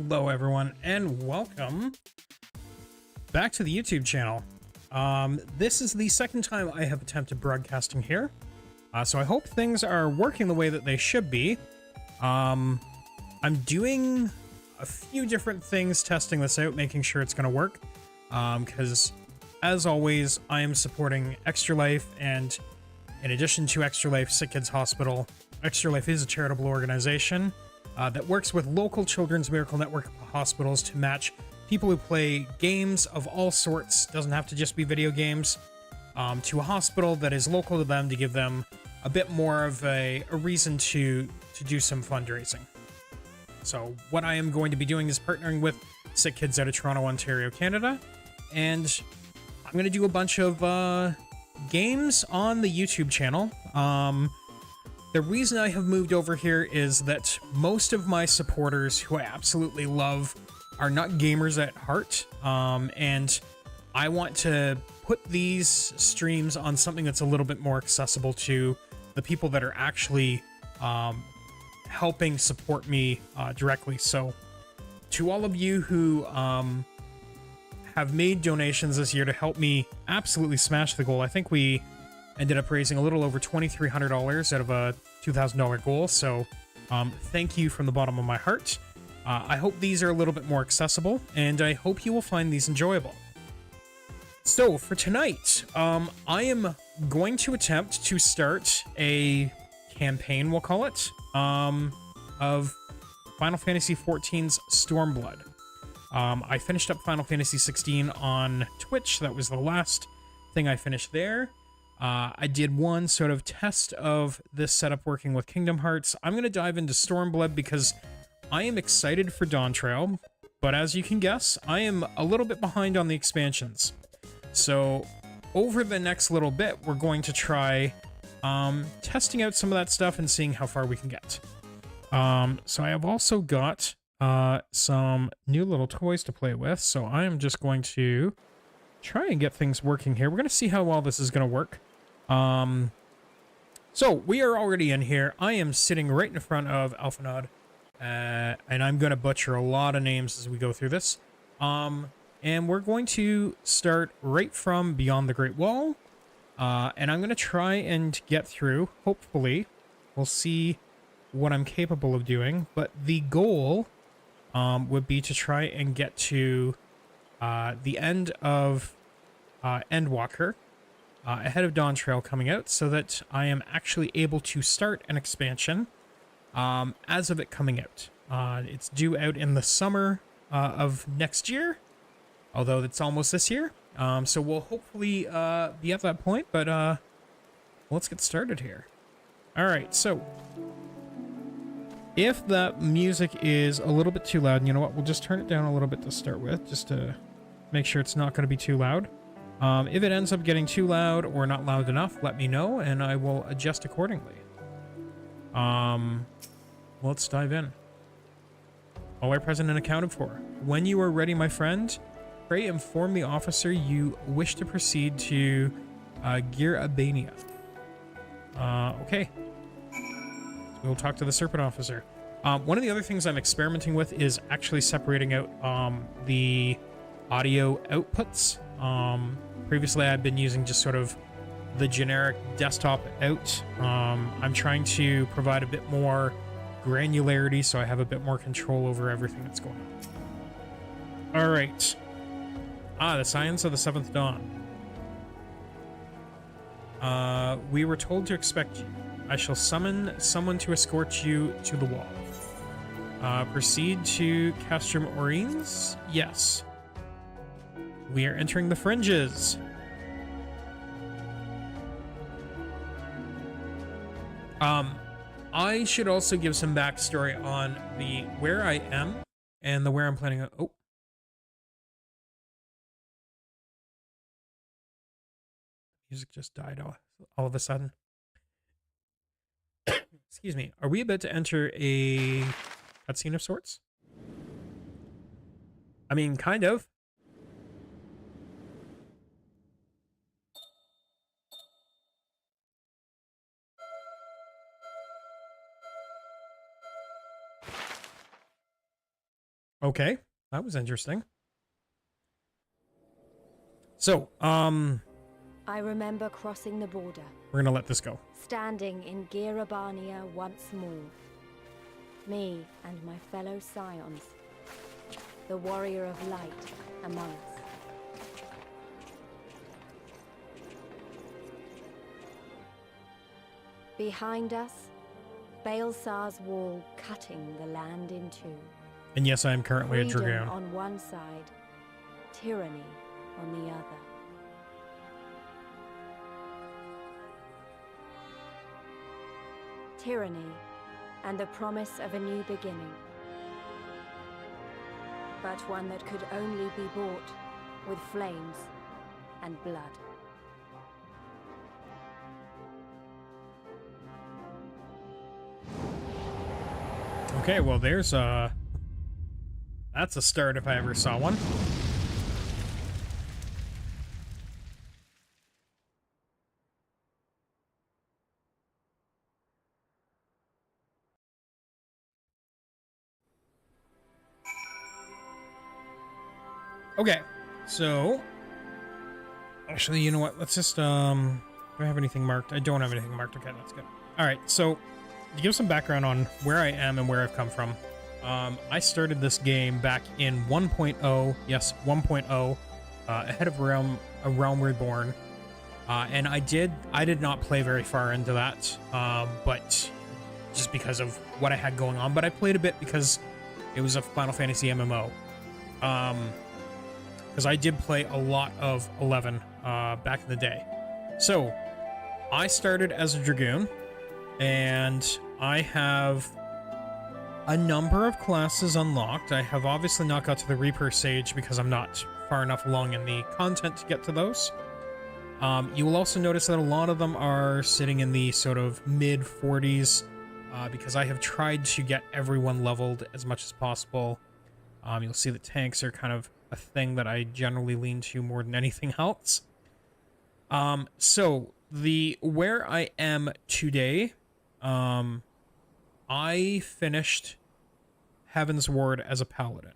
Hello everyone and welcome back to the YouTube channel. This is the second time I have attempted broadcasting here, so I hope things are working the way that they should be. I'm doing a few different things, testing this out, making sure it's going to work, because as always I am supporting Extra Life, and in addition to Extra Life SickKids Hospital, Extra Life is a charitable organization that works with local Children's Miracle Network hospitals to match people who play games of all sorts, doesn't have to just be video games, to a hospital that is local to them to give them a bit more of a reason to do some fundraising. So what I am going to be doing is partnering with SickKids out of Toronto, Ontario, Canada, and I'm going to do a bunch of games on the YouTube channel. The reason I have moved over here is that most of my supporters, who I absolutely love, are not gamers at heart, and I want to put these streams on something that's a little bit more accessible to the people that are actually helping support me directly. So to all of you who have made donations this year to help me absolutely smash the goal, I think we ended up raising a little over $2,300 out of a $2,000 goal, so thank you from the bottom of my heart. I hope these are a little bit more accessible, and I hope you will find these enjoyable. So for tonight, I am going to attempt to start a campaign, we'll call it, of Final Fantasy XIV's Stormblood. I finished up Final Fantasy XVI on Twitch. That was the last thing I finished there. I did one sort of test of this setup working with Kingdom Hearts. I'm going to dive into Stormblood because I am excited for Dawntrail, but as you can guess, I am a little bit behind on the expansions. So over the next little bit, we're going to try testing out some of that stuff and seeing how far we can get. So I have also got some new little toys to play with, so I am just going to try and get things working here. We're going to see how well this is going to work. So we are already in here. I am sitting right in front of Alphanod, and I'm going to butcher a lot of names as we go through this. And we're going to start right from Beyond the Great Wall, and I'm going to try and get through, hopefully. We'll see what I'm capable of doing, but the goal would be to try and get to the end of Endwalker, ahead of Dawntrail coming out, so that I am actually able to start an expansion as of it coming out. It's due out in the summer of next year, although it's almost this year. So we'll hopefully be at that point, but let's get started here. All right, so if that music is a little bit too loud, and you know what, we'll just turn it down a little bit to start with, just to make sure it's not going to be too loud. If it ends up getting too loud or not loud enough, let me know, and I will adjust accordingly. Let's dive in. All are present and accounted for. When you are ready, my friend, pray inform the officer you wish to proceed to Gear Albania. Okay. So we'll talk to the Serpent Officer. One of the other things I'm experimenting with is actually separating out the audio outputs. Previously I've been using just sort of the generic desktop out. I'm trying to provide a bit more granularity so I have a bit more control over everything that's going on. Alright. The Science of the Seventh Dawn. We were told to expect you. I shall summon someone to escort you to the wall. Proceed to Castrum Orines? Yes. We are entering the fringes. I should also give some backstory on the where I am and the where I'm planning on. Oh. Music just died all of a sudden. Excuse me. Are we about to enter a cutscene of sorts? I mean, kind of. Okay, that was interesting. So, I remember crossing the border, we're gonna let this go. standing in Girabania once more. Me and my fellow scions, the warrior of light among us. Behind us, Baelsar's wall cutting the land in two. And yes, I am currently a Freedom Dragoon. on one side, tyranny on the other. Tyranny and the promise of a new beginning. But one that could only be bought with flames and blood. Okay, well, there's that's a start if I ever saw one. Okay, so actually, you know what? Let's just do I have anything marked? I don't have anything marked. Okay, that's good. All right, so to give some background on where I am and where I've come from, I started this game back in 1.0. Yes, 1.0, ahead of A Realm Reborn, and I did not play very far into that, but just because of what I had going on. But I played a bit because it was a Final Fantasy MMO. Because I did play a lot of 11 back in the day. So I started as a Dragoon, and I have a number of classes unlocked. I have obviously not got to the Reaper stage because I'm not far enough along in the content to get to those. You will also notice that a lot of them are sitting in the sort of mid 40s because I have tried to get everyone leveled as much as possible. You'll see that tanks are kind of a thing that I generally lean to more than anything else. So where I am today, I finished Heaven's Ward as a paladin,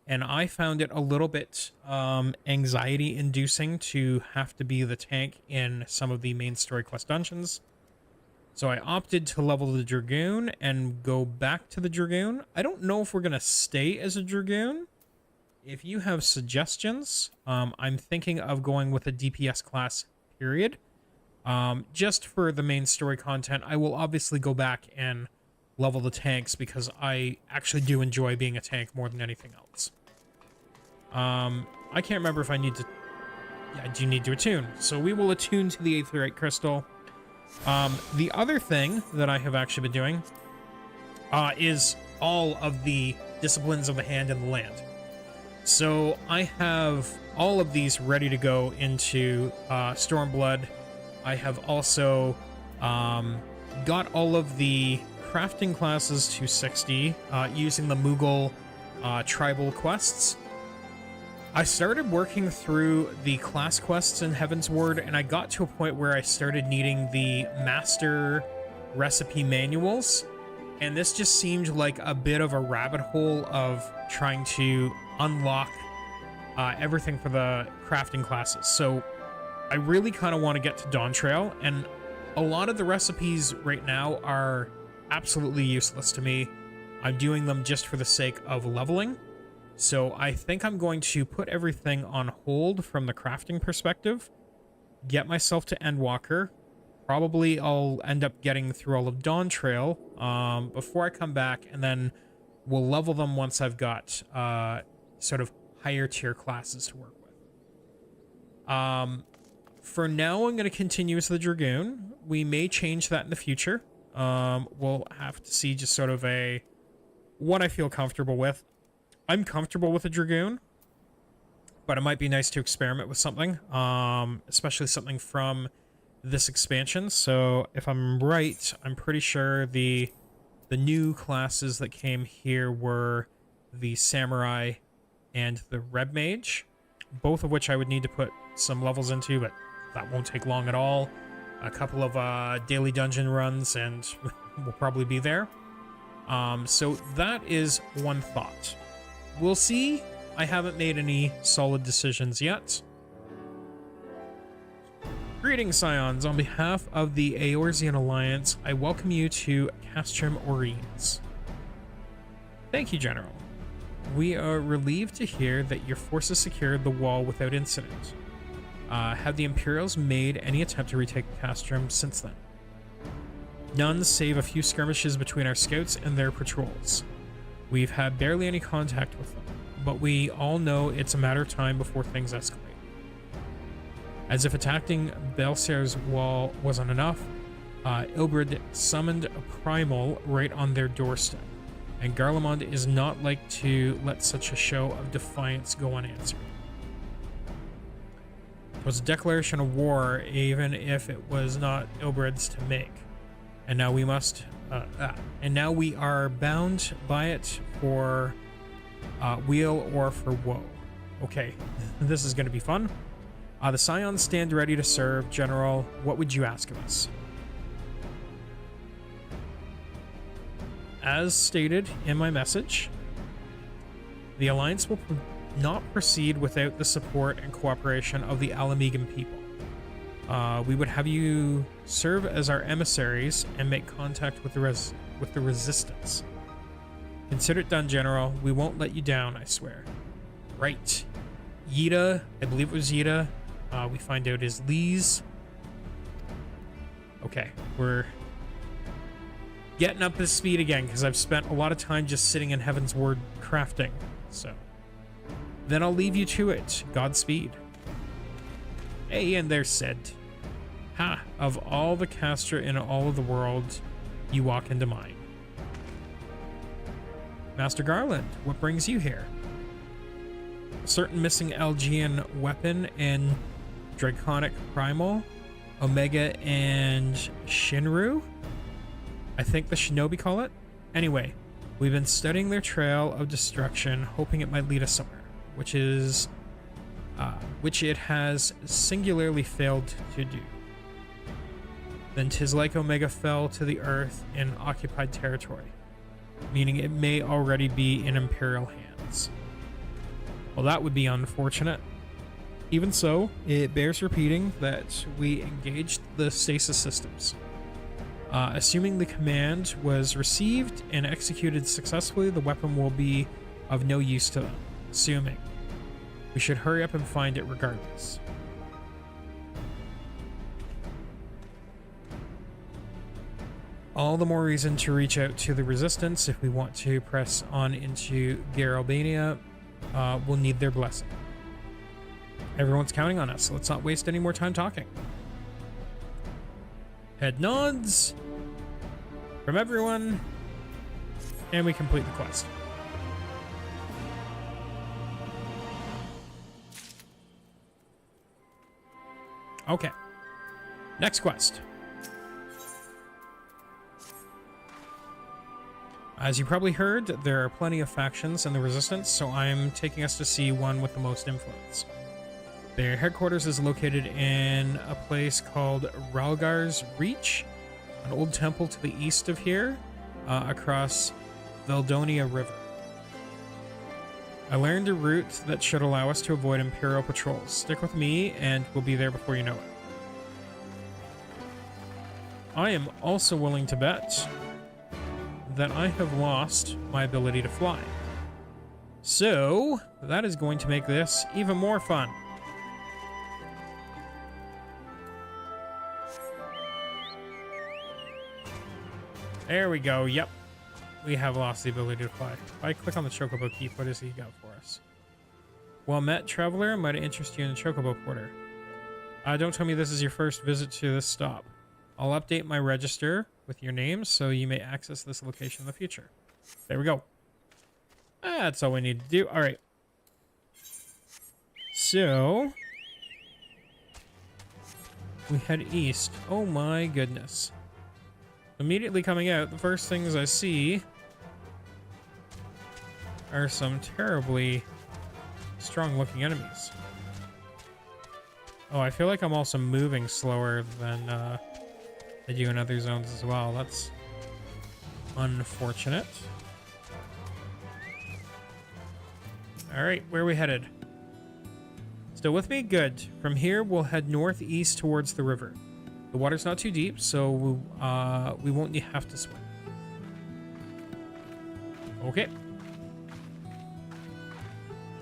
and I found it a little bit anxiety inducing to have to be the tank in some of the main story quest dungeons. So I opted to level the Dragoon and go back to the Dragoon. I don't know if we're gonna stay as a Dragoon. If you have suggestions, I'm thinking of going with a DPS class, period. Just for the main story content, I will obviously go back and level the tanks because I actually do enjoy being a tank more than anything else. I can't remember if I need to... Yeah, I do need to attune. So we will attune to the Aetherite Crystal. The other thing that I have actually been doing is all of the disciplines of the hand and the land. So I have all of these ready to go into Stormblood. I have also got all of the crafting classes to 60 using the Moogle tribal quests. I started working through the class quests in Heaven's Ward, and I got to a point where I started needing the master recipe manuals, and this just seemed like a bit of a rabbit hole of trying to unlock everything for the crafting classes. So I really kind of want to get to Dawn Trail, and a lot of the recipes right now are absolutely useless to me. I'm doing them just for the sake of leveling. So I think I'm going to put everything on hold from the crafting perspective, get myself to Endwalker. Probably I'll end up getting through all of Dawn Trail before I come back, and then we'll level them once I've got sort of higher tier classes to work with. For now, I'm going to continue as the Dragoon. We may change that in the future. We'll have to see just sort of what I feel comfortable with. I'm comfortable with a Dragoon, but it might be nice to experiment with something, especially something from this expansion. So if I'm right, I'm pretty sure the new classes that came here were the Samurai and the Red Mage, both of which I would need to put some levels into, but that won't take long at all. A couple of daily dungeon runs and we'll probably be there. So that is one thought. we'll see. I haven't made any solid decisions yet. Greetings, Scions. On behalf of the Eorzean Alliance, I welcome you to Castrum Orines. Thank you, General. We are relieved to hear that your forces secured the wall without incident. Have the Imperials made any attempt to retake Castrum since then? None, save a few skirmishes between our scouts and their patrols. We've had barely any contact with them, but we all know it's a matter of time before things escalate. As if attacking Belser's wall wasn't enough, Ilbrid summoned a primal right on their doorstep, and Garlemald is not like to let such a show of defiance go unanswered. It was a declaration of war, even if it was not Ilbrid's to make. And now we must, and now we are bound by it for weal or for woe. Okay, this is going to be fun. The Scions stand ready to serve. General, what would you ask of us? As stated in my message, the Alliance will not proceed without the support and cooperation of the Alamegan people. We would have you serve as our emissaries and make contact with the Resistance. Consider it done, General. We won't let you down, I swear. Right. Yida, I believe it was Yida. We find out is Lee's. Okay, we're getting up to speed again because I've spent a lot of time just sitting in Heaven's Word crafting. So then I'll leave you to it. Godspeed. Hey, and there's Sid. Ha! Of all the Castra in all of the world, you walk into mine. Master Garland, what brings you here? A certain missing Elgian weapon and Draconic Primal, Omega and Shinru? I think the Shinobi call it? Anyway, we've been studying their trail of destruction, hoping it might lead us somewhere, which it has singularly failed to do. Then 'tis like Omega fell to the earth in occupied territory, meaning it may already be in Imperial hands. Well, that would be unfortunate. Even so, it bears repeating that we engaged the stasis systems. Assuming the command was received and executed successfully, the weapon will be of no use to them. Assuming. We should hurry up and find it regardless. All the more reason to reach out to the Resistance if we want to press on into Garalbania. We'll need their blessing. Everyone's counting on us, so let's not waste any more time talking. Head nods from everyone, and we complete the quest. Okay, next quest. As you probably heard, there are plenty of factions in the Resistance, so I'm taking us to see one with the most influence. Their headquarters is located in a place called Ralgar's Reach, an old temple to the east of here, across Veldonia River. I learned a route that should allow us to avoid Imperial patrols. Stick with me, and we'll be there before you know it. I am also willing to bet that I have lost my ability to fly. So, that is going to make this even more fun. There we go, yep. We have lost the ability to fly. If I click on the Chocobo Keep, what does he got for us? Well met, traveler. Might interest you in the Chocobo Porter. Don't tell me this is your first visit to this stop. I'll update my register with your name so you may access this location in the future. There we go. That's all we need to do. All right. So, we head east. Oh my goodness. Immediately coming out, the first things I see are some terribly strong-looking enemies. Oh, I feel like I'm also moving slower than I do in other zones as well. That's unfortunate. All right, where are we headed? Still with me? Good. From here, we'll head northeast towards the river. The water's not too deep, so we won't have to swim. Okay.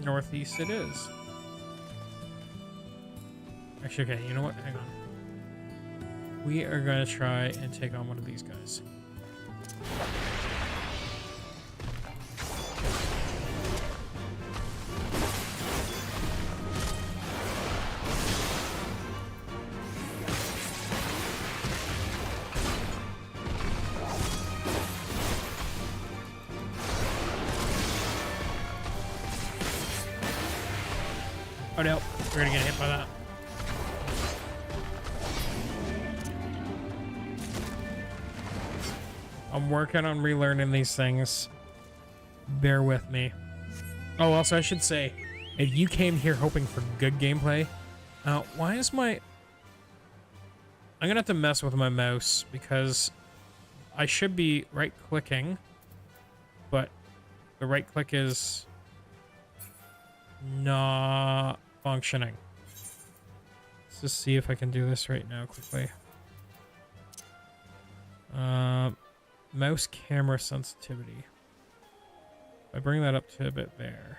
Northeast it is. Actually, okay, you know what? Hang on. We are going to try and take on one of these guys. Oh no, we're gonna get hit by that. I'm working on relearning these things. Bear with me. Oh, also I should say, if you came here hoping for good gameplay, why is my... I'm gonna have to mess with my mouse because I should be right-clicking, but the right-click is not functioning. Let's just see if I can do this right now quickly. Mouse camera sensitivity. I bring that up to a bit there.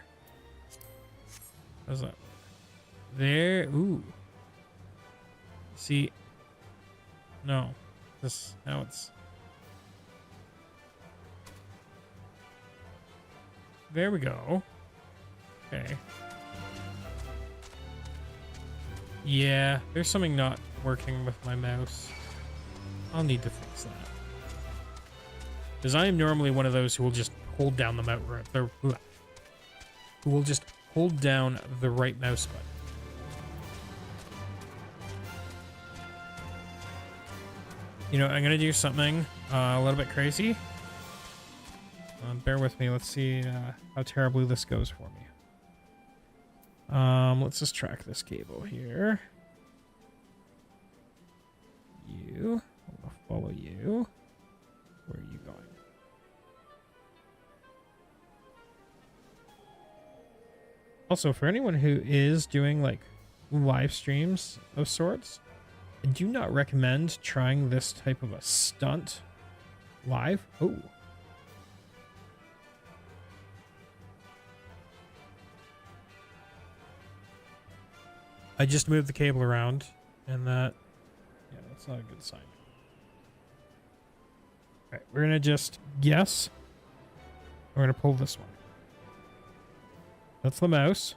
How's that? There. Ooh. See. No. This. Now it's. There we go. Okay. Yeah, there's something not working with my mouse. I'll need to fix that. Because I am normally one of those who will just hold down the mouse, who will just hold down the right mouse button. You know, I'm gonna do something a little bit crazy. Bear with me. Let's see how terribly this goes for me. Let's just track this cable here. You. I'll follow you. Where are you going? Also, for anyone who is doing like live streams of sorts, I do not recommend trying this type of a stunt live. Oh. I just moved the cable around, and that, yeah, that's not a good sign. All right, we're gonna just guess. We're gonna pull this one. That's the mouse.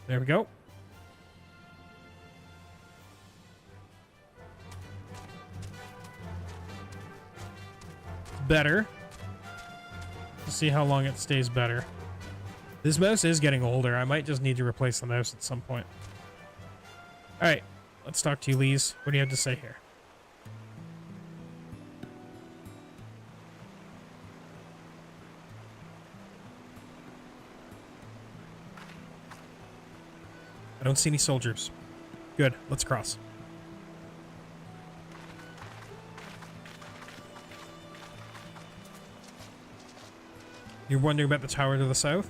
There we go. Better. Let's see how long it stays better. This mouse is getting older. I might just need to replace the mouse at some point. All right, let's talk to you, Lise. What do you have to say here? I don't see any soldiers. Good, let's cross. You're wondering about the tower to the south?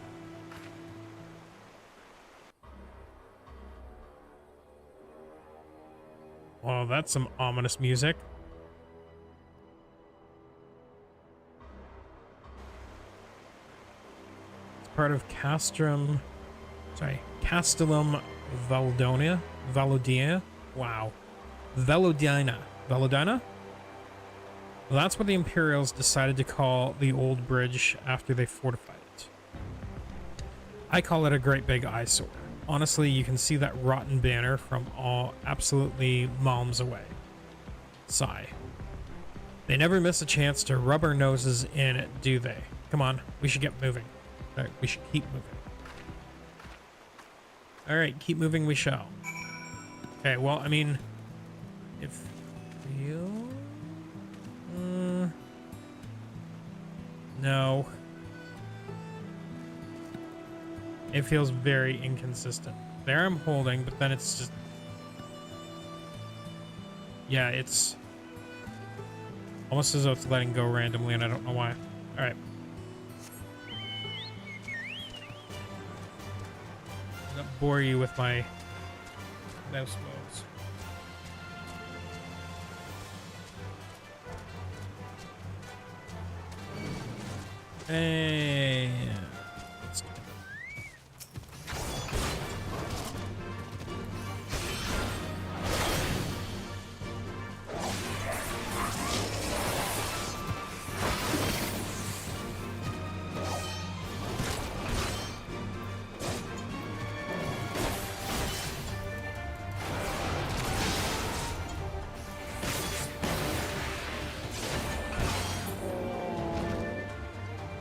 Oh, that's some ominous music. It's part of Castellum Valodina. Wow. Valodina. Valodina? Well, that's what the Imperials decided to call the old bridge after they fortified it. I call it a great big eyesore. Honestly, you can see that rotten banner from absolutely miles away. Sigh. They never miss a chance to rub our noses in it, do they? Come on, we should get moving. All right, we should keep moving. All right, keep moving we shall. Okay, well, I mean, if you... no. It feels very inconsistent. There I'm holding, but then it's just... yeah, it's Almost as though it's letting go randomly, and I don't know why. All right. I'm gonna bore you with my mouse modes. Hey. Let's go.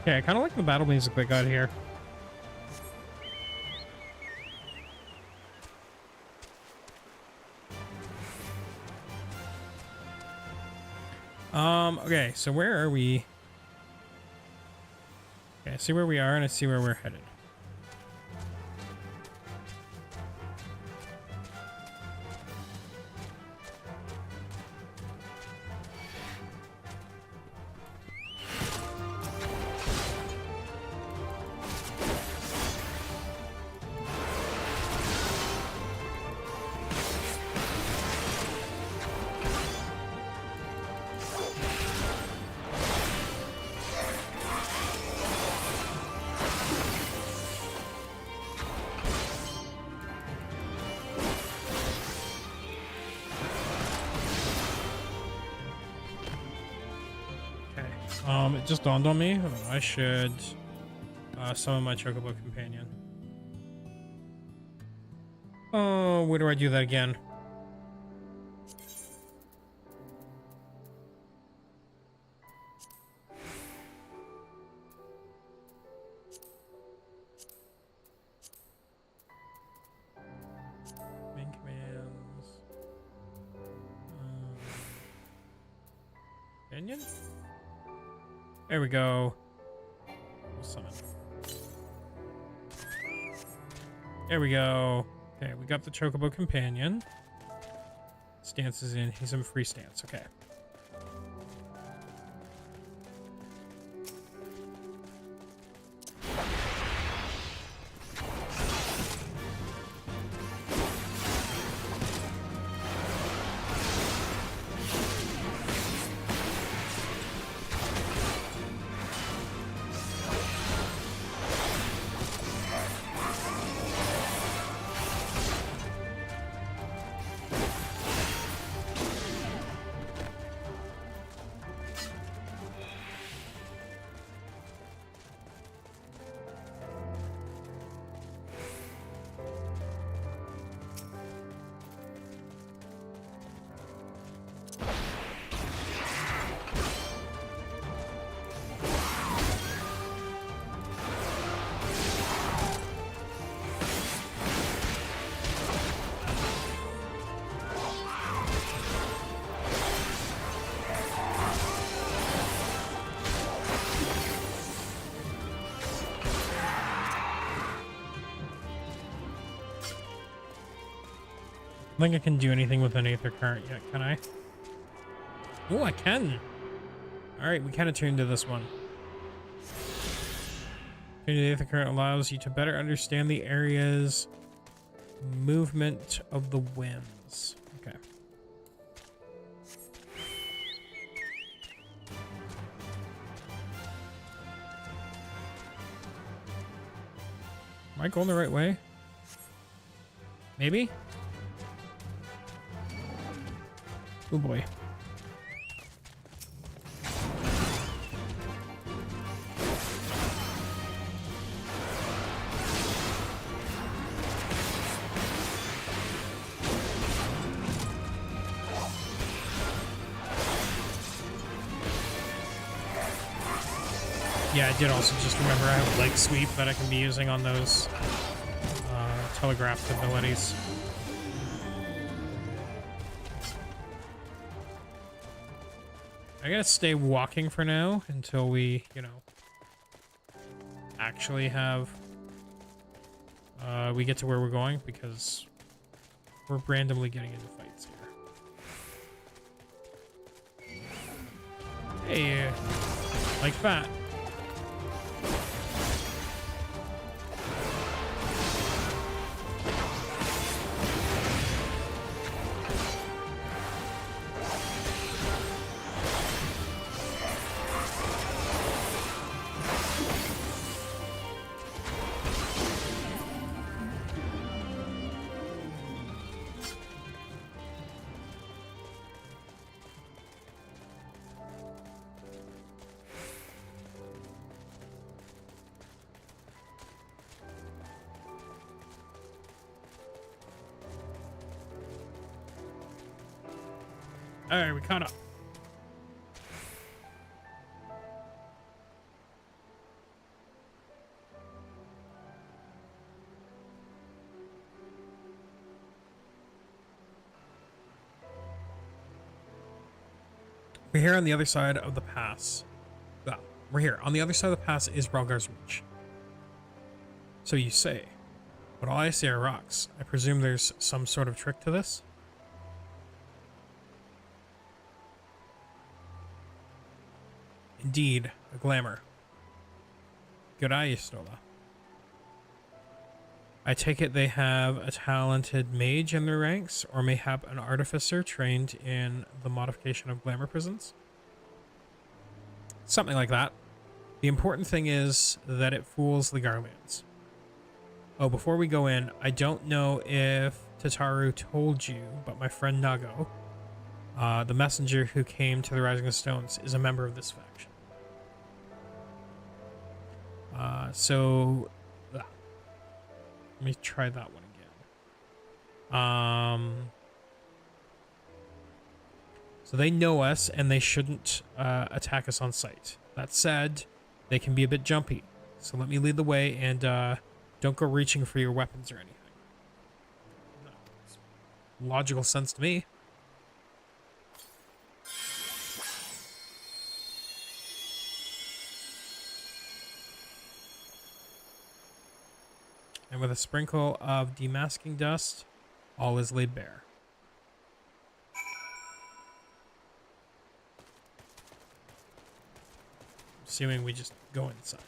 Okay, I kind of like the battle music they got here. Okay, so where are we? Okay, I see where we are and I see where we're headed. It just dawned on me. I should summon my Chocobo companion. Oh, where do I do that again? Main commands. Companion? There we go. We'll summon. There we go. Okay, we got the Chocobo companion. Stance is in. He's in free stance. Okay. I don't think I can do anything with an Aether Current yet, can I? Oh, I can. All right, we kind of tuned to this one. Tuning to the Aether Current allows you to better understand the area's movement of the winds. Okay. Am I going the right way? Maybe? Oh boy. Yeah, I did also just remember I have leg sweep that I can be using on those telegraph abilities. I gotta stay walking for now until we, you know, actually have, we get to where we're going, because we're randomly getting into fights here. Hey, like that. All right, we caught up. We're here on the other side of the pass. Well, we're here. On the other side of the pass is Relgar's Reach. So you say, but all I see are rocks. I presume there's some sort of trick to this? Indeed, a glamour. Good eye, Stola. I take it they have a talented mage in their ranks, or mayhap an artificer trained in the modification of glamour prisons? Something like that. The important thing is that it fools the Garleans. Oh, before we go in, I don't know if Tataru told you, but my friend Nago, the messenger who came to the Rising of Stones, is a member of this faction. Let me try that one again. So they know us, and they shouldn't attack us on sight. That said, they can be a bit jumpy. So let me lead the way, and don't go reaching for your weapons or anything. No, it's logical sense to me. And with a sprinkle of demasking dust, all is laid bare. Assuming we just go inside.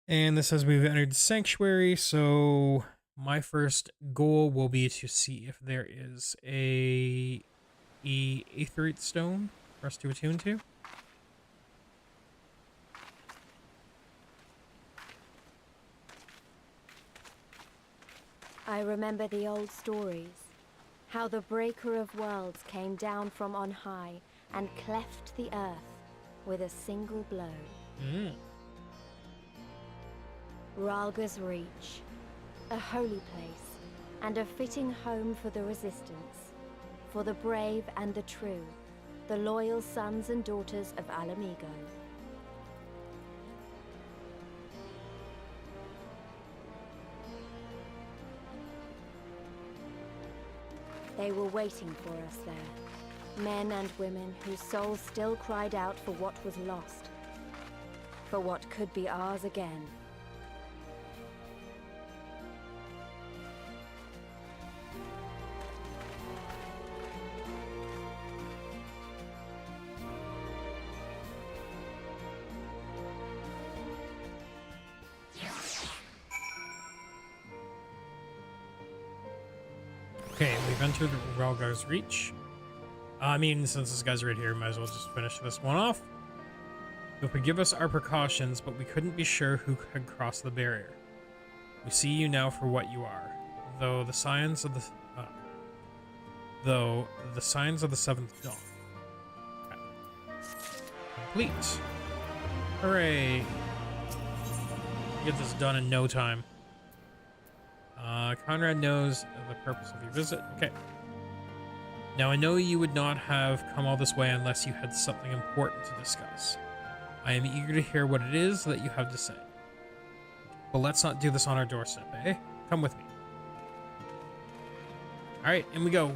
And this says we've entered the sanctuary, so my first goal will be to see if there is a aetherite stone for us to attune to. I remember the old stories, how the breaker of worlds came down from on high and cleft the earth with a single blow. Ralga's Reach, a holy place and a fitting home for the resistance, for the brave and the true, the loyal sons and daughters of Alamigo. They were waiting for us there, men and women whose souls still cried out for what was lost, for what could be ours again. Okay, we've entered Relgar's Reach. I mean, since this guy's right here, might as well just finish this one off. You'll forgive us our precautions, but we couldn't be sure who had crossed the barrier. We see you now for what you are, though the signs of the seventh dawn. Okay. Complete. Hooray! Get this done in no time. Conrad knows the purpose of your visit. Okay. Now, I know you would not have come all this way unless you had something important to discuss. I am eager to hear what it is that you have to say. But let's not do this on our doorstep, eh? Come with me. Alright, in we go.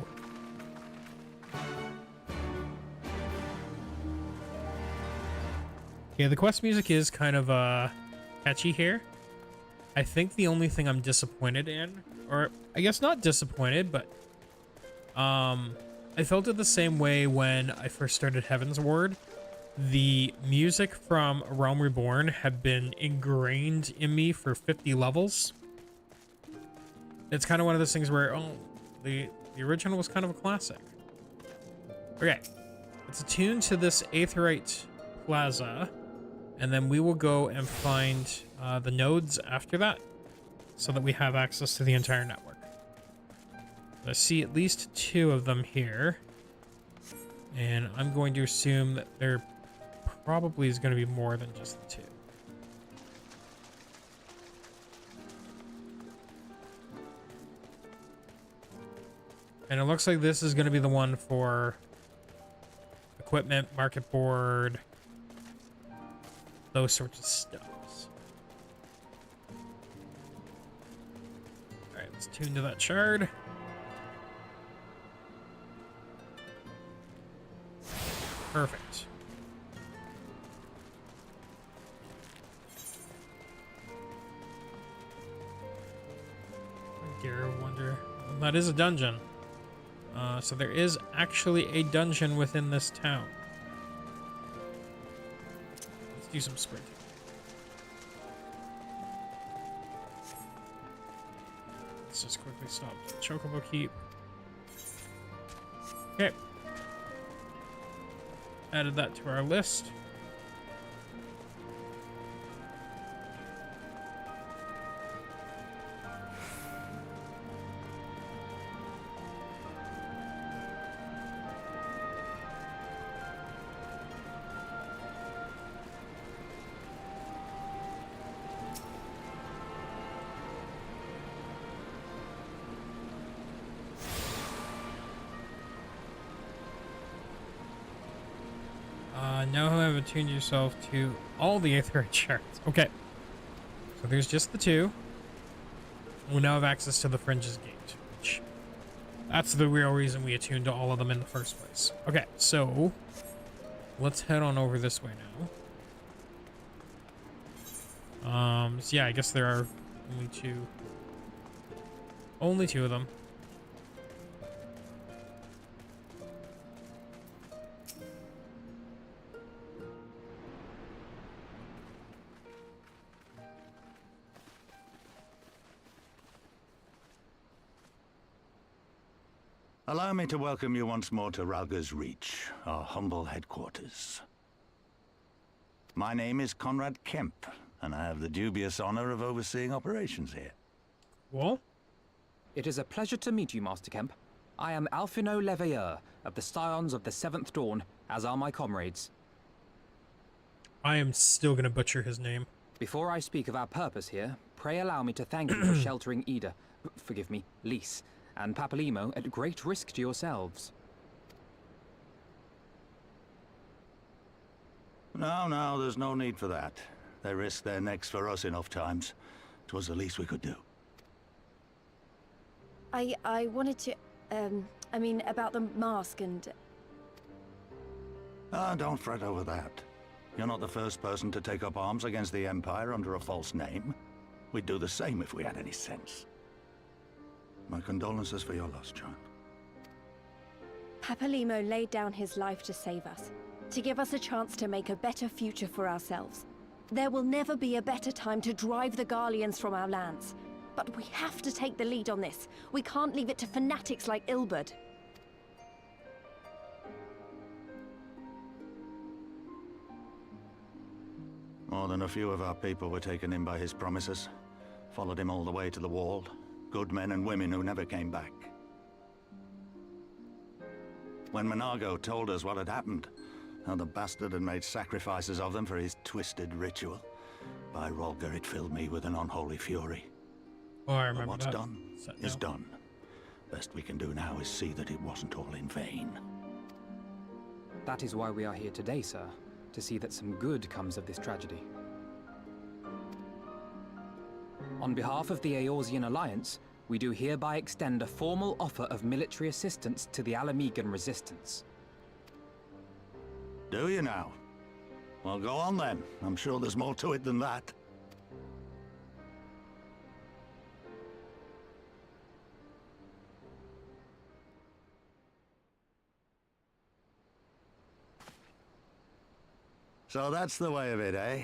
Yeah, the quest music is kind of catchy here. I think the only thing I'm disappointed in, or I guess not disappointed, but I felt it the same way when I first started Heaven's Ward. The music from A Realm Reborn had been ingrained in me for 50 levels. It's kind of one of those things where, oh, the original was kind of a classic. Okay, let's attune to this Aetheryte Plaza, and then we will go and find the nodes after that, so that we have access to the entire network. I see at least 2 of them here, and I'm going to assume that there probably is going to be more than just the 2. And it looks like this is going to be the one for equipment, market board, those sorts of stuff. All right, let's tune to that shard. Perfect. Gear of Wonder. Well, that is a dungeon. So there is actually a dungeon within this town. Let's do some sprinting. Let's just quickly stop the Chocobo Keep. Okay. Added that to our list. Now have attuned yourself to all the Aetheryte shards. Okay. So there's just the 2. We now have access to the Fringe's Gate, which that's the real reason we attuned to all of them in the first place. Okay, so let's head on over this way now. So yeah, I guess there are only two of them. Allow me to welcome you once more to Ralga's Reach, our humble headquarters. My name is Conrad Kemp, and I have the dubious honor of overseeing operations here. What? It is a pleasure to meet you, Master Kemp. I am Alphino Leveilleur, of the Scions of the Seventh Dawn, as are my comrades. I am still going to butcher his name. Before I speak of our purpose here, pray allow me to thank you for sheltering Ida, forgive me, Lys, and Papalimo at great risk to yourselves. No, there's no need for that. They risked their necks for us enough times. 'Twas the least we could do. I wanted to, I mean, about the mask and... Ah, don't fret over that. You're not the first person to take up arms against the Empire under a false name. We'd do the same if we had any sense. My condolences for your loss, child. Papalimo laid down his life to save us, to give us a chance to make a better future for ourselves. There will never be a better time to drive the Garleans from our lands. But we have to take the lead on this. We can't leave it to fanatics like Ilberd. More than a few of our people were taken in by his promises. Followed him all the way to the wall. Good men and women who never came back. When Monago told us what had happened, how the bastard had made sacrifices of them for his twisted ritual, by Rolgar it filled me with an unholy fury. Oh, I remember But what's that. done is done. Best we can do now is see that it wasn't all in vain. That is why we are here today, sir, to see that some good comes of this tragedy. On behalf of the Eorzean Alliance, we do hereby extend a formal offer of military assistance to the Alamegan resistance. Do you now? Well, go on then. I'm sure there's more to it than that. So that's the way of it, eh?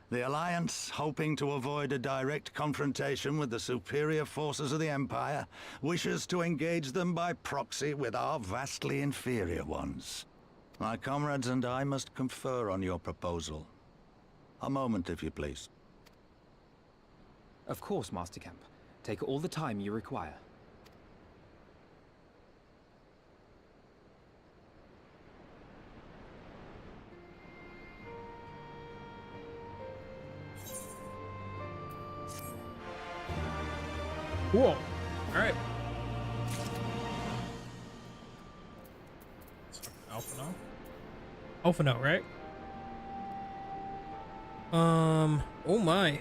The Alliance, hoping to avoid a direct confrontation with the superior forces of the Empire, wishes to engage them by proxy with our vastly inferior ones. My comrades and I must confer on your proposal. A moment, if you please. Of course, Master Kemp. Take all the time you require. Cool. All right. Alpha note. Alpha note, right? Oh my.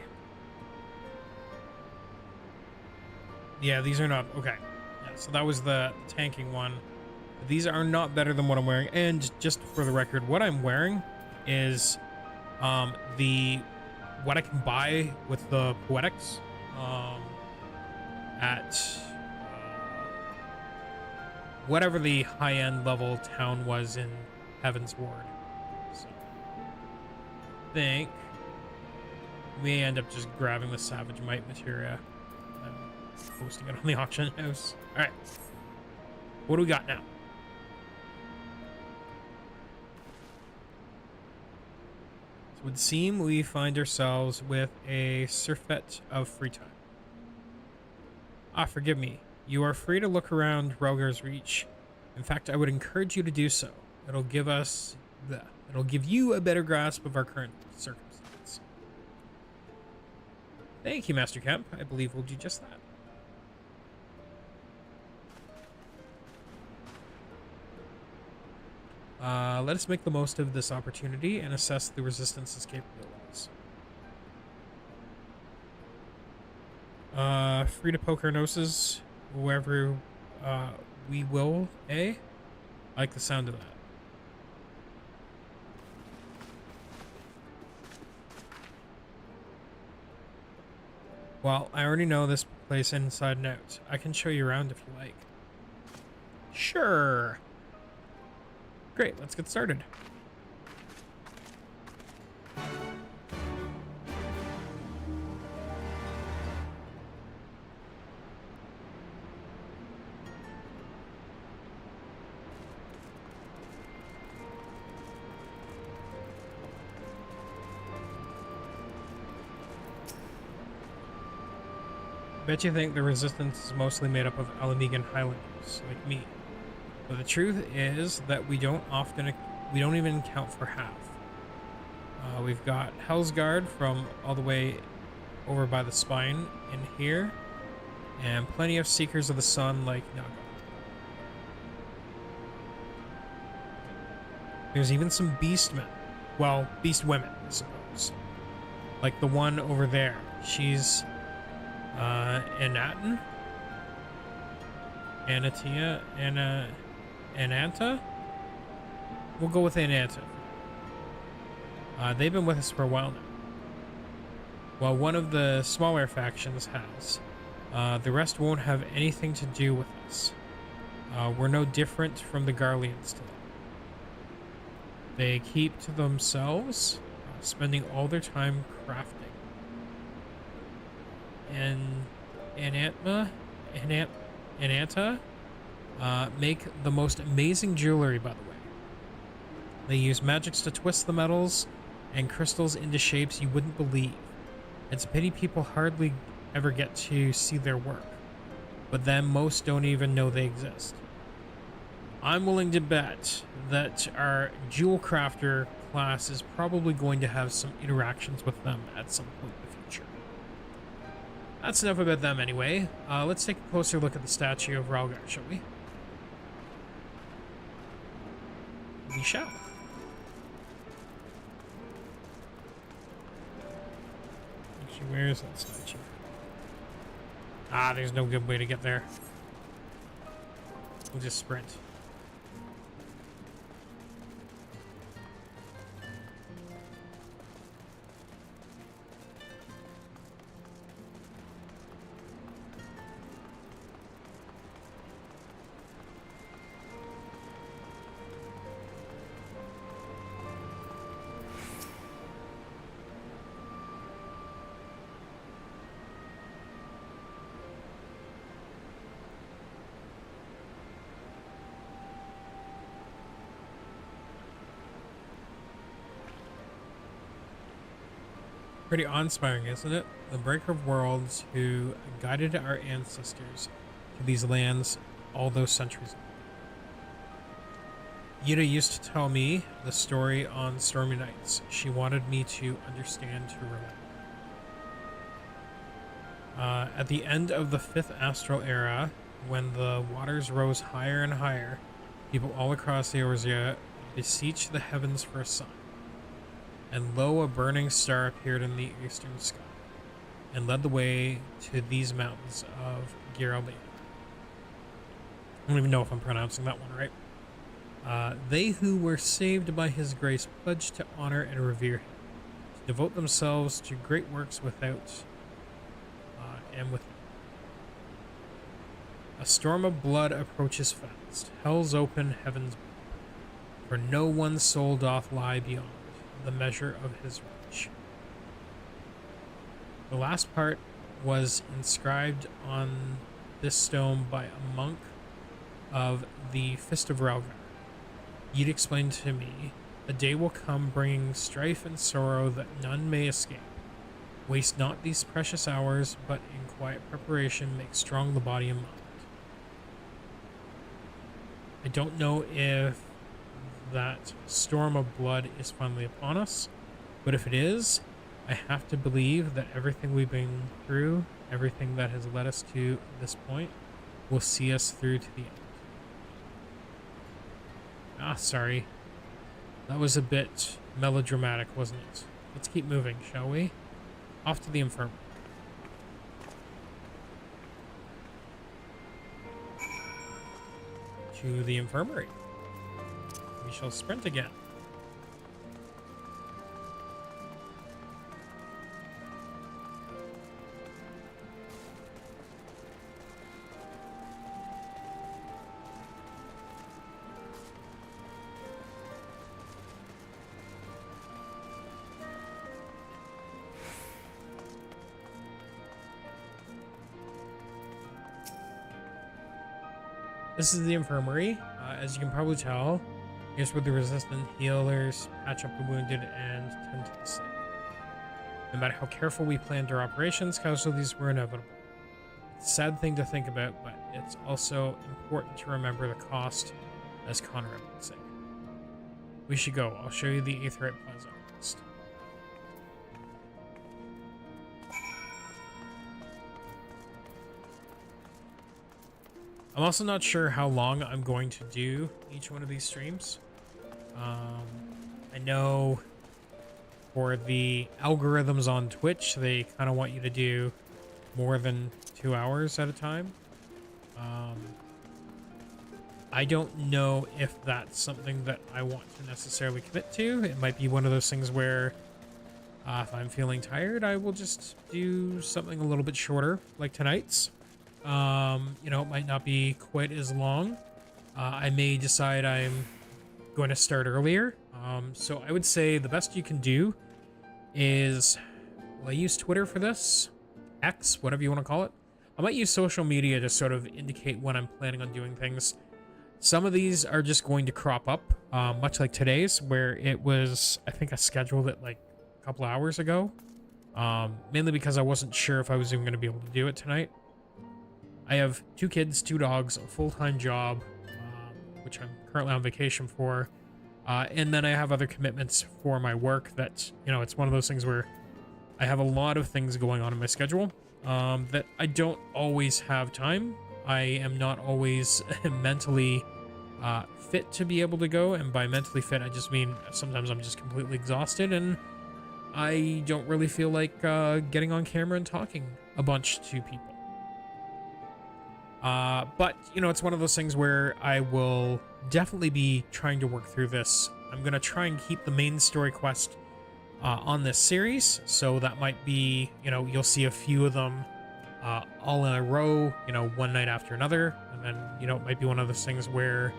Yeah, these are not okay. Yeah, so that was the tanking one. These are not better than what I'm wearing. And just for the record, what I'm wearing is what I can buy with the poetics. At whatever the high-end level town was in Heaven's Ward. So, I think we may end up just grabbing the Savage Might materia and posting it on the auction house. Alright. What do we got now? So it would seem we find ourselves with a surfeit of free time. Ah, forgive me. You are free to look around Relgar's Reach. In fact, I would encourage you to do so. It'll give you a better grasp of our current circumstance. Thank you, Master Kemp. I believe we'll do just that. Let us make the most of this opportunity and assess the Resistance's capabilities. Free to poke our noses wherever we will, eh? I like the sound of that. Well, I already know this place inside and out. I can show you around if you like. Sure. Great, let's get started. Bet you think the Resistance is mostly made up of Alamegan Highlanders, like me. But the truth is that we don't even count for half. We've got Hellsguard from all the way over by the spine in here, and plenty of Seekers of the Sun like Naga. There's even some Beastmen. Well, Beast women, I suppose. Like the one over there. She's Anatin? Anatia? Ananta? We'll go with Ananta. They've been with us for a while now. While one of the smaller factions has, the rest won't have anything to do with us. We're no different from the Garleans to them. They keep to themselves, spending all their time crafting. And Ananta make the most amazing jewelry, by the way. They use magics to twist the metals and crystals into shapes you wouldn't believe. It's a pity people hardly ever get to see their work, but then most don't even know they exist. I'm willing to bet that our jewel crafter class is probably going to have some interactions with them at some point in the future. That's enough about them anyway. Let's take a closer look at the statue of Ralgar, shall we? We shall. Actually, where is that statue? Ah, there's no good way to get there. We'll just sprint. Pretty awe-inspiring, isn't it? The Breaker of Worlds who guided our ancestors to these lands all those centuries ago. Yida used to tell me the story on stormy nights. She wanted me to understand, to remember. At the end of the 5th Astral Era, when the waters rose higher and higher, people all across Eorzea beseeched the heavens for a sign. And lo, a burning star appeared in the eastern sky, and led the way to these mountains of Giralbane. I don't even know if I'm pronouncing that one right. They who were saved by his grace pledged to honor and revere him, to devote themselves to great works without and within. A storm of blood approaches fast, hell's open, heaven's bound, for no one soul doth lie beyond the measure of his reach. The last part was inscribed on this stone by a monk of the Fist of Ralgar. You'd explain to me, a day will come bringing strife and sorrow that none may escape. Waste not these precious hours, but in quiet preparation make strong the body and mind. I don't know if that storm of blood is finally upon us, but if it is, I have to believe that everything we've been through, everything that has led us to this point, will see us through to the end. Ah, sorry. That was a bit melodramatic, wasn't it? Let's keep moving, shall we? Off to the infirmary. To the infirmary. We shall sprint again. This is the infirmary. As you can probably tell, here's where the resistant healers patch up the wounded and tend to the sick. No matter how careful we planned our operations, casualties were inevitable. It's a sad thing to think about, but it's also important to remember the cost, as Conrad would say. We should go. I'll show you the Aetheryte Plaza next. I'm also not sure how long I'm going to do each one of these streams. I know for the algorithms on Twitch, they kind of want you to do more than 2 hours at a time. I don't know if that's something that I want to necessarily commit to. It might be one of those things where if I'm feeling tired, I will just do something a little bit shorter, like tonight's. You know, it might not be quite as long. I may decide I'm going to start earlier. So I would say the best you can do is, will I use Twitter for this? X, whatever you want to call it. I might use social media to sort of indicate when I'm planning on doing things. Some of these are just going to crop up, much like today's, where it was, I think I scheduled it like a couple hours ago. Mainly because I wasn't sure if I was even going to be able to do it tonight. I have 2 kids, 2 dogs, a full-time job, which I'm currently on vacation for. And then I have other commitments for my work that, you know, it's one of those things where I have a lot of things going on in my schedule that I don't always have time. I am not always mentally fit to be able to go. And by mentally fit, I just mean sometimes I'm just completely exhausted and I don't really feel like getting on camera and talking a bunch to people. But, you know, it's one of those things where I will definitely be trying to work through this. I'm going to try and keep the main story quest on this series. So that might be, you know, you'll see a few of them all in a row, you know, one night after another. And then, you know, it might be one of those things where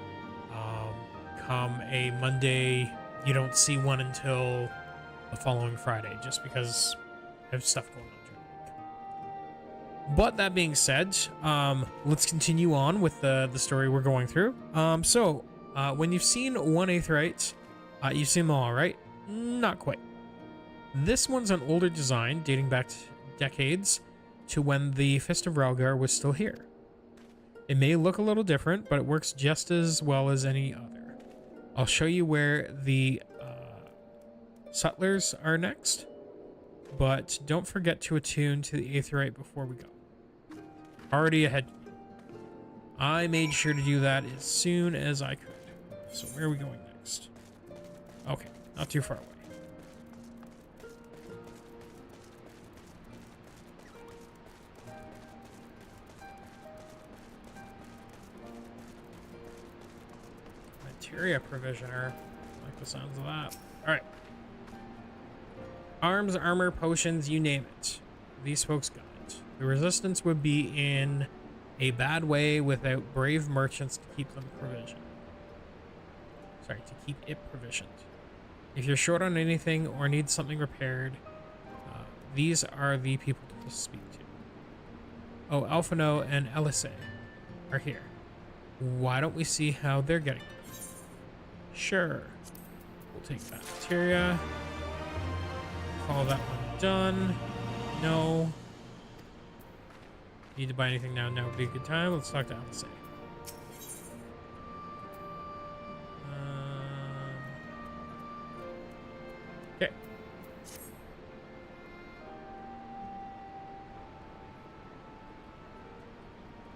come a Monday, you don't see one until the following Friday, just because I have stuff going on. But that being said, let's continue on with the story we're going through. When you've seen one Aetheryte, you've seen them all, right? Not quite. This one's an older design dating back decades to when the Fist of Relgar was still here. It may look a little different, but it works just as well as any other. I'll show you where the Sutlers are next, but don't forget to attune to the Aetheryte before we go. Already ahead. I made sure to do that as soon as I could. So where are we going next? Okay, not too far away. Materia Provisioner. I like the sounds of that. Alright. Arms, armor, potions, you name it. These folks got it. The Resistance would be in a bad way without brave merchants to keep them provisioned. Sorry, to keep it provisioned. If you're short on anything or need something repaired, these are the people to speak to. Oh, Alphino and Elise are here. Why don't we see how they're getting on? Sure. We'll take that materia. Call that one done. No. Need to buy anything now? Now would be a good time. Let's talk to Elise. Okay.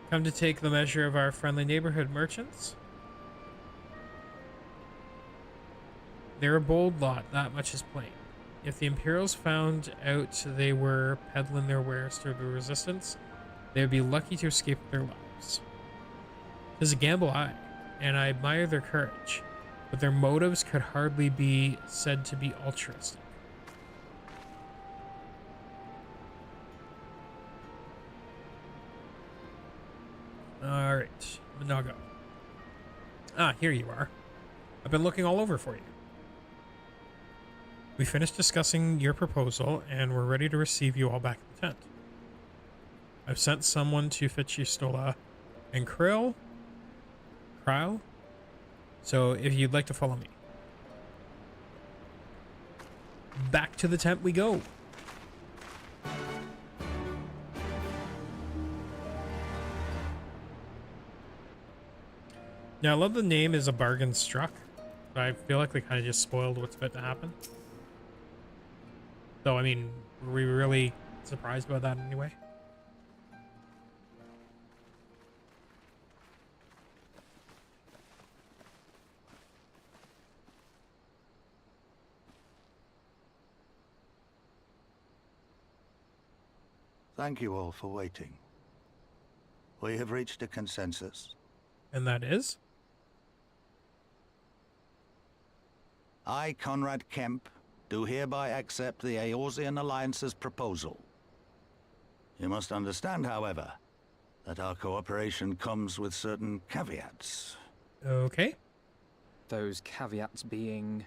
Come to take the measure of our friendly neighborhood merchants. They're a bold lot, that much is plain. If the Imperials found out they were peddling their wares through the Resistance, they would be lucky to escape with their lives. 'Tis a gamble, and I admire their courage, but their motives could hardly be said to be altruistic. Alright, Monago. Ah, here you are. I've been looking all over for you. We finished discussing your proposal, and we're ready to receive you all back in the tent. I've sent someone to fetch you Stola and Krill. So if you'd like to follow me. Back to the tent we go. Now, I love the name is a bargain struck, but I feel like they kind of just spoiled what's about to happen. Though, I mean, were we really surprised about that anyway? Thank you all for waiting. We have reached a consensus. And that is? I, Conrad Kemp, do hereby accept the Eorzean Alliance's proposal. You must understand, however, that our cooperation comes with certain caveats. Okay. Those caveats being...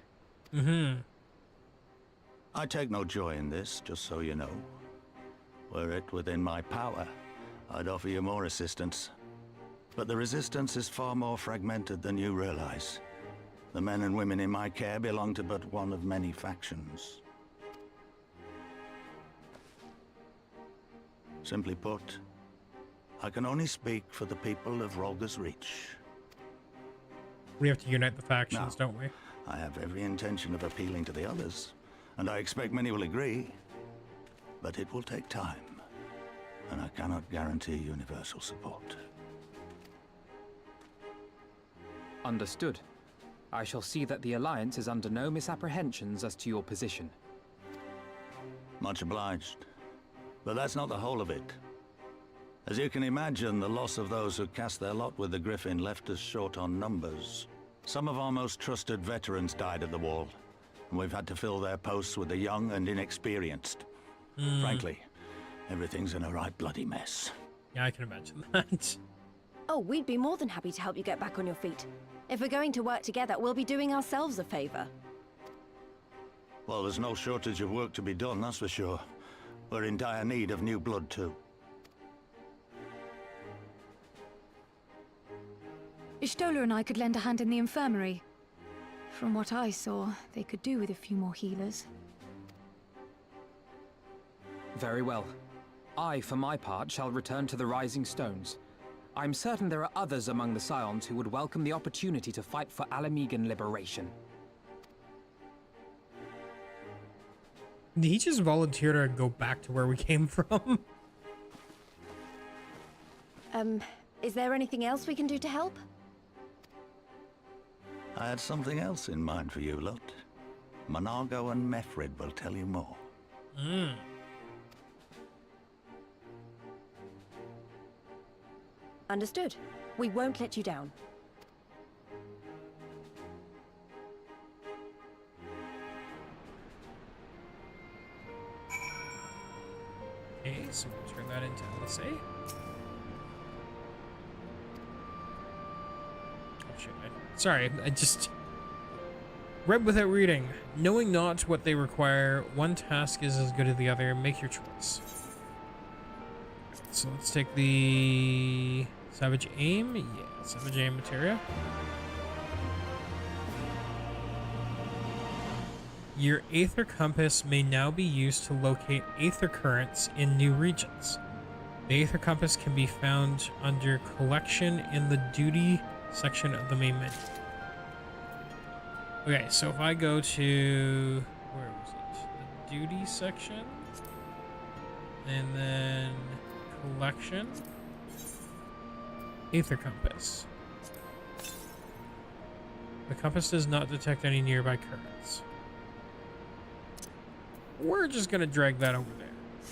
I take no joy in this, just so you know. Were it within my power, I'd offer you more assistance. But the Resistance is far more fragmented than you realize. The men and women in my care belong to but one of many factions. Simply put, I can only speak for the people of Rolga's Reach. We have to unite the factions, No. don't we? I have every intention of appealing to the others, and I expect many will agree. But it will take time, and I cannot guarantee universal support. Understood. I shall see that the Alliance is under no misapprehensions as to your position. Much obliged. But that's not the whole of it. As you can imagine, the loss of those who cast their lot with the Griffin left us short on numbers. Some of our most trusted veterans died at the wall, and we've had to fill their posts with the young and inexperienced. Frankly, everything's in a right bloody mess. Yeah, I can imagine that. Oh, we'd be more than happy to help you get back on your feet. If we're going to work together, we'll be doing ourselves a favor. Well, there's no shortage of work to be done, that's for sure. We're in dire need of new blood, too. Ishtola and I could lend a hand in the infirmary. From what I saw, they could do with a few more healers. Very well. I, for my part, shall return to the Rising Stones. I'm certain there are others among the Scions who would welcome the opportunity to fight for Alamegan liberation. Did he just volunteer to go back to where we came from? Is there anything else we can do to help? I had something else in mind for you lot. Monago and Mefred will tell you more. Understood. We won't let you down. Okay, so we'll turn that into LSA. Oh shit, sorry, I just read without reading. Knowing not what they require, one task is as good as the other. Make your choice. So let's take the Savage Aim. Yeah, Savage Aim materia. Your Aether Compass may now be used to locate Aether Currents in new regions. The Aether Compass can be found under Collection in the Duty section of the main menu. Okay, so if I go to... where was it? The Duty section. And then... Collection. Aether Compass. The compass does not detect any nearby currents. We're just gonna drag that over there.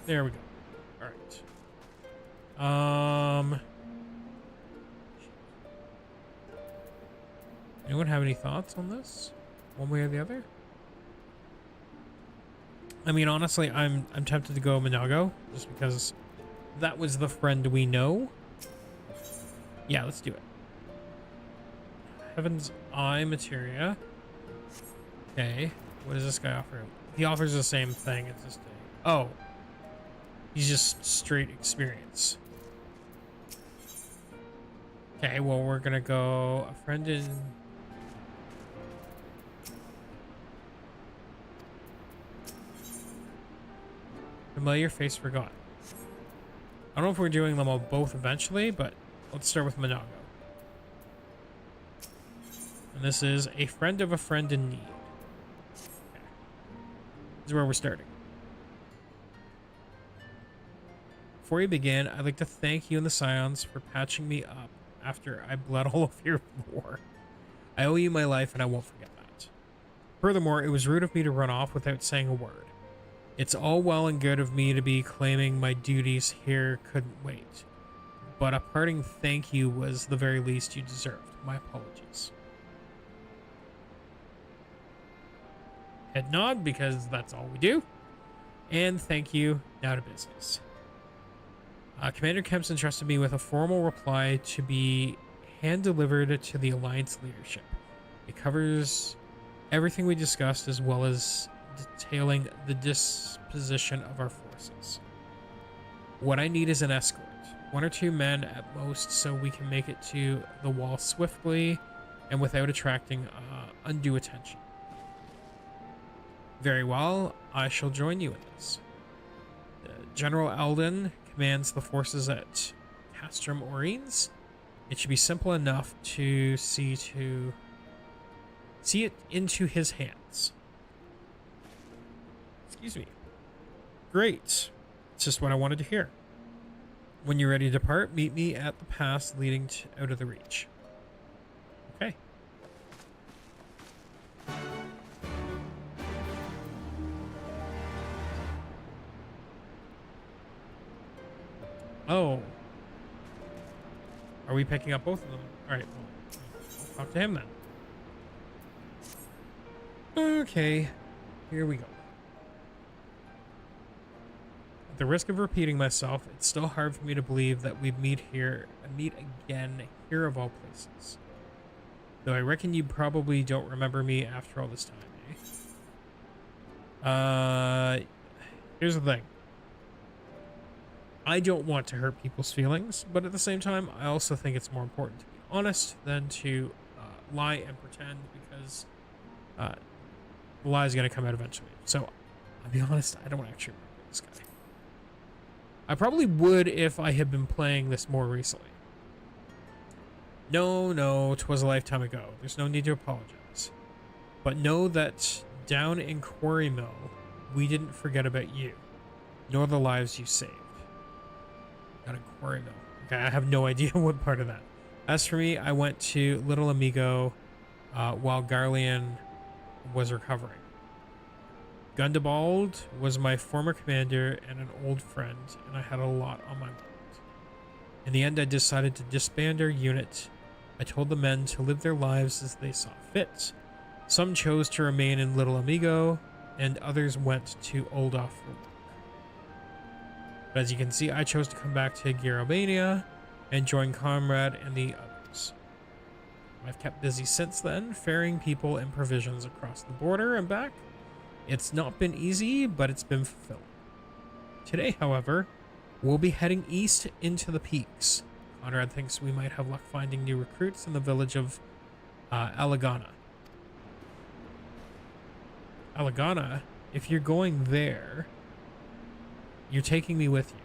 There we go. Alright. Anyone have any thoughts on this? One way or the other? I mean, honestly, I'm tempted to go Monago, just because that was the friend we know. Yeah, let's do it. Heaven's Eye materia. Okay, what does this guy offer? He offers the same thing. It's just a... oh. He's just straight experience. Okay, well, we're gonna go... a friend in... familiar face forgotten. I don't know if we're doing them all both eventually, but let's start with Monago. And this is a friend of a friend in need. Okay. This is where we're starting. Before we begin, I'd like to thank you and the Scions for patching me up after I bled all of your war. I owe you my life and I won't forget that. Furthermore, it was rude of me to run off without saying a word. It's all well and good of me to be claiming my duties here couldn't wait, but a parting thank you was the very least you deserved. My apologies. Head nod, because that's all we do. And thank you. Now to business. Commander Kemp's entrusted me with a formal reply to be hand-delivered to the Alliance leadership. It covers everything we discussed as well as detailing the disposition of our forces. What I need is an escort. 1 or 2 men at most, so we can make it to the wall swiftly and without attracting undue attention. Very well, I shall join you in this. General Eldon commands the forces at Castrum Orines. It should be simple enough to see it into his hands. Excuse me. Great. It's just what I wanted to hear. When you're ready to depart, meet me at the pass leading out of the Reach. Okay. Oh. Are we picking up both of them? Alright, well, I'll talk to him then. Okay. Here we go. At the risk of repeating myself, it's still hard for me to believe that we'd meet again here of all places. Though I reckon you probably don't remember me after all this time, eh? Here's the thing. I don't want to hurt people's feelings, but at the same time, I also think it's more important to be honest than to lie and pretend, because the lie is going to come out eventually. So, I'll be honest, I don't actually remember this guy. I probably would if I had been playing this more recently. No, 'twas a lifetime ago. There's no need to apologize. But know that down in Quarry Mill, we didn't forget about you, nor the lives you saved. Down in Quarry Mill. Okay, I have no idea what part of that. As for me, I went to Little Amigo while Garlean was recovering. Gundabald was my former commander and an old friend, and I had a lot on my mind. In the end, I decided to disband our unit. I told the men to live their lives as they saw fit. Some chose to remain in Little Amigo, and others went to Oldoff for work. But as you can see, I chose to come back to Garabania and join Comrade and the others. I've kept busy since then, ferrying people and provisions across the border and back. It's not been easy, but it's been fulfilling. Today, however, we'll be heading east into the peaks. Conrad thinks we might have luck finding new recruits in the village of Alagana. Alagana, if you're going there, you're taking me with you.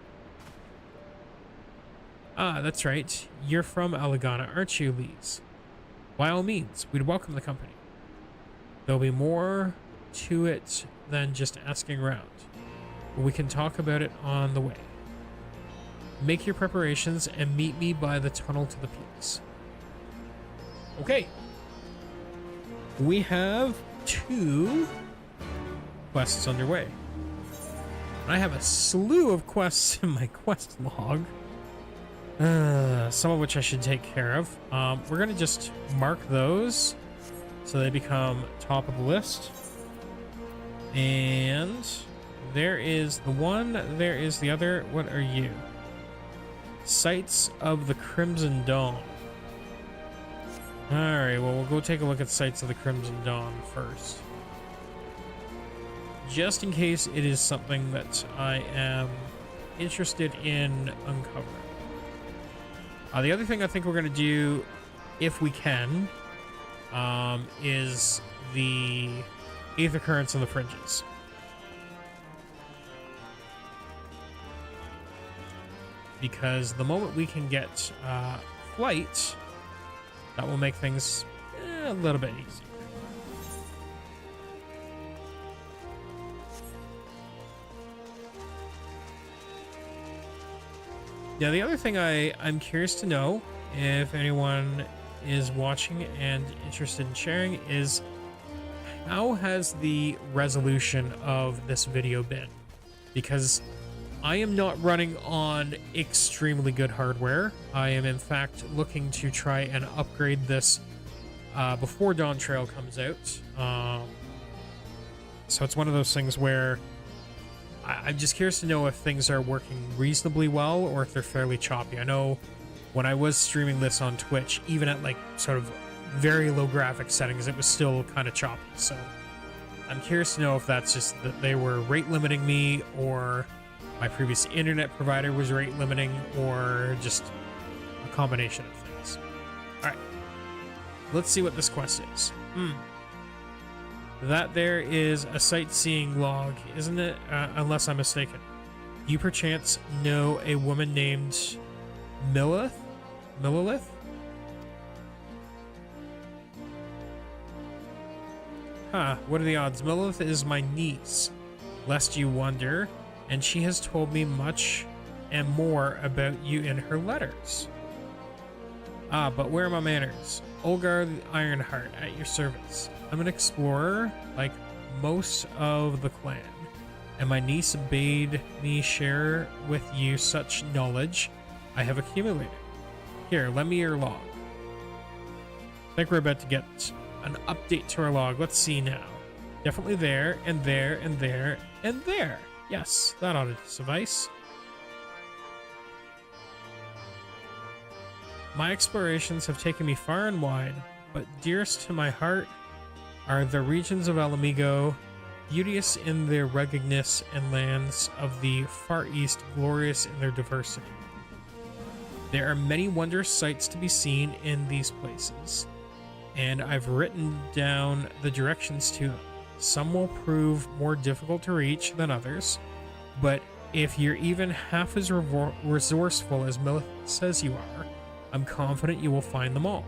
Ah, that's right. You're from Alagana, aren't you, Lise? By all means, we'd welcome the company. There'll be more to it than just asking around, but we can talk about it on the way. Make your preparations and meet me by the tunnel to the peaks. Okay. We have 2 quests underway. I have a slew of quests in my quest log. Some of which I should take care of. We're going to just mark those so they become top of the list. And there is the one, there is the other. What are you? Sights of the Crimson Dawn. Alright, well, we'll go take a look at Sights of the Crimson Dawn first. Just in case it is something that I am interested in uncovering. The other thing I think we're going to do, if we can, is the Aether Currents and the Fringes. Because the moment we can get flight, that will make things a little bit easier. Now, the other thing I'm curious to know, if anyone is watching and interested in sharing, is how has the resolution of this video been? Because I am not running on extremely good hardware. I am, in fact, looking to try and upgrade this before Dawn Trail comes out. So it's one of those things where I'm just curious to know if things are working reasonably well or if they're fairly choppy. I know when I was streaming this on Twitch, even at like sort of very low graphic settings, it was still kind of choppy. So I'm curious to know if that's just that they were rate limiting me, or my previous internet provider was rate limiting, or just a combination of things. All right, let's see what this quest is. That there is a sightseeing log, isn't it? Unless I'm mistaken. You perchance know a woman named Millilith? Huh, what are the odds? Millilith is my niece, lest you wonder, and she has told me much and more about you in her letters. Ah, but where are my manners? Olgar the Ironheart, at your service. I'm an explorer, like most of the clan, and my niece bade me share with you such knowledge I have accumulated. Here, lend me your log. I think we're about to get an update to our log. Let's see now. Definitely there, and there, and there, and there. Yes, that ought to suffice. My explorations have taken me far and wide, but dearest to my heart are the regions of Alamigo, beauteous in their ruggedness, and lands of the Far East, glorious in their diversity. There are many wondrous sights to be seen in these places, and I've written down the directions to them. Some will prove more difficult to reach than others, but If you're even half as resourceful as Milith says you are, I'm confident you will find them all.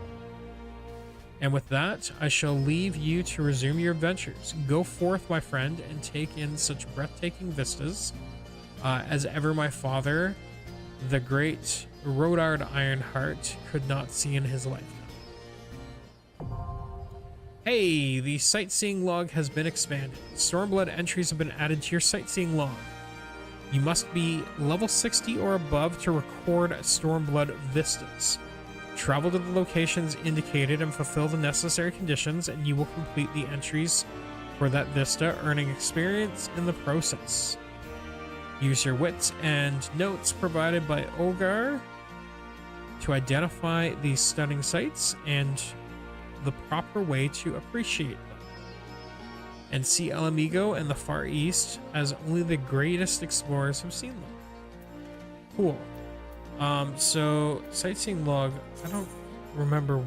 And with that, I shall leave you to resume your adventures. Go forth, my friend, and take in such breathtaking vistas as ever my father, the great Rodard Ironheart, could not see in his lifetime. Hey, the sightseeing log has been expanded. Stormblood entries have been added to your sightseeing log. You must be level 60 or above to record Stormblood vistas. Travel to the locations indicated and fulfill the necessary conditions, and you will complete the entries for that vista, earning experience in the process. Use your wits and notes provided by Olgar to identify these stunning sights and the proper way to appreciate them. And see El Amigo and the Far East as only the greatest explorers have seen them. Cool. So sightseeing log, I don't remember.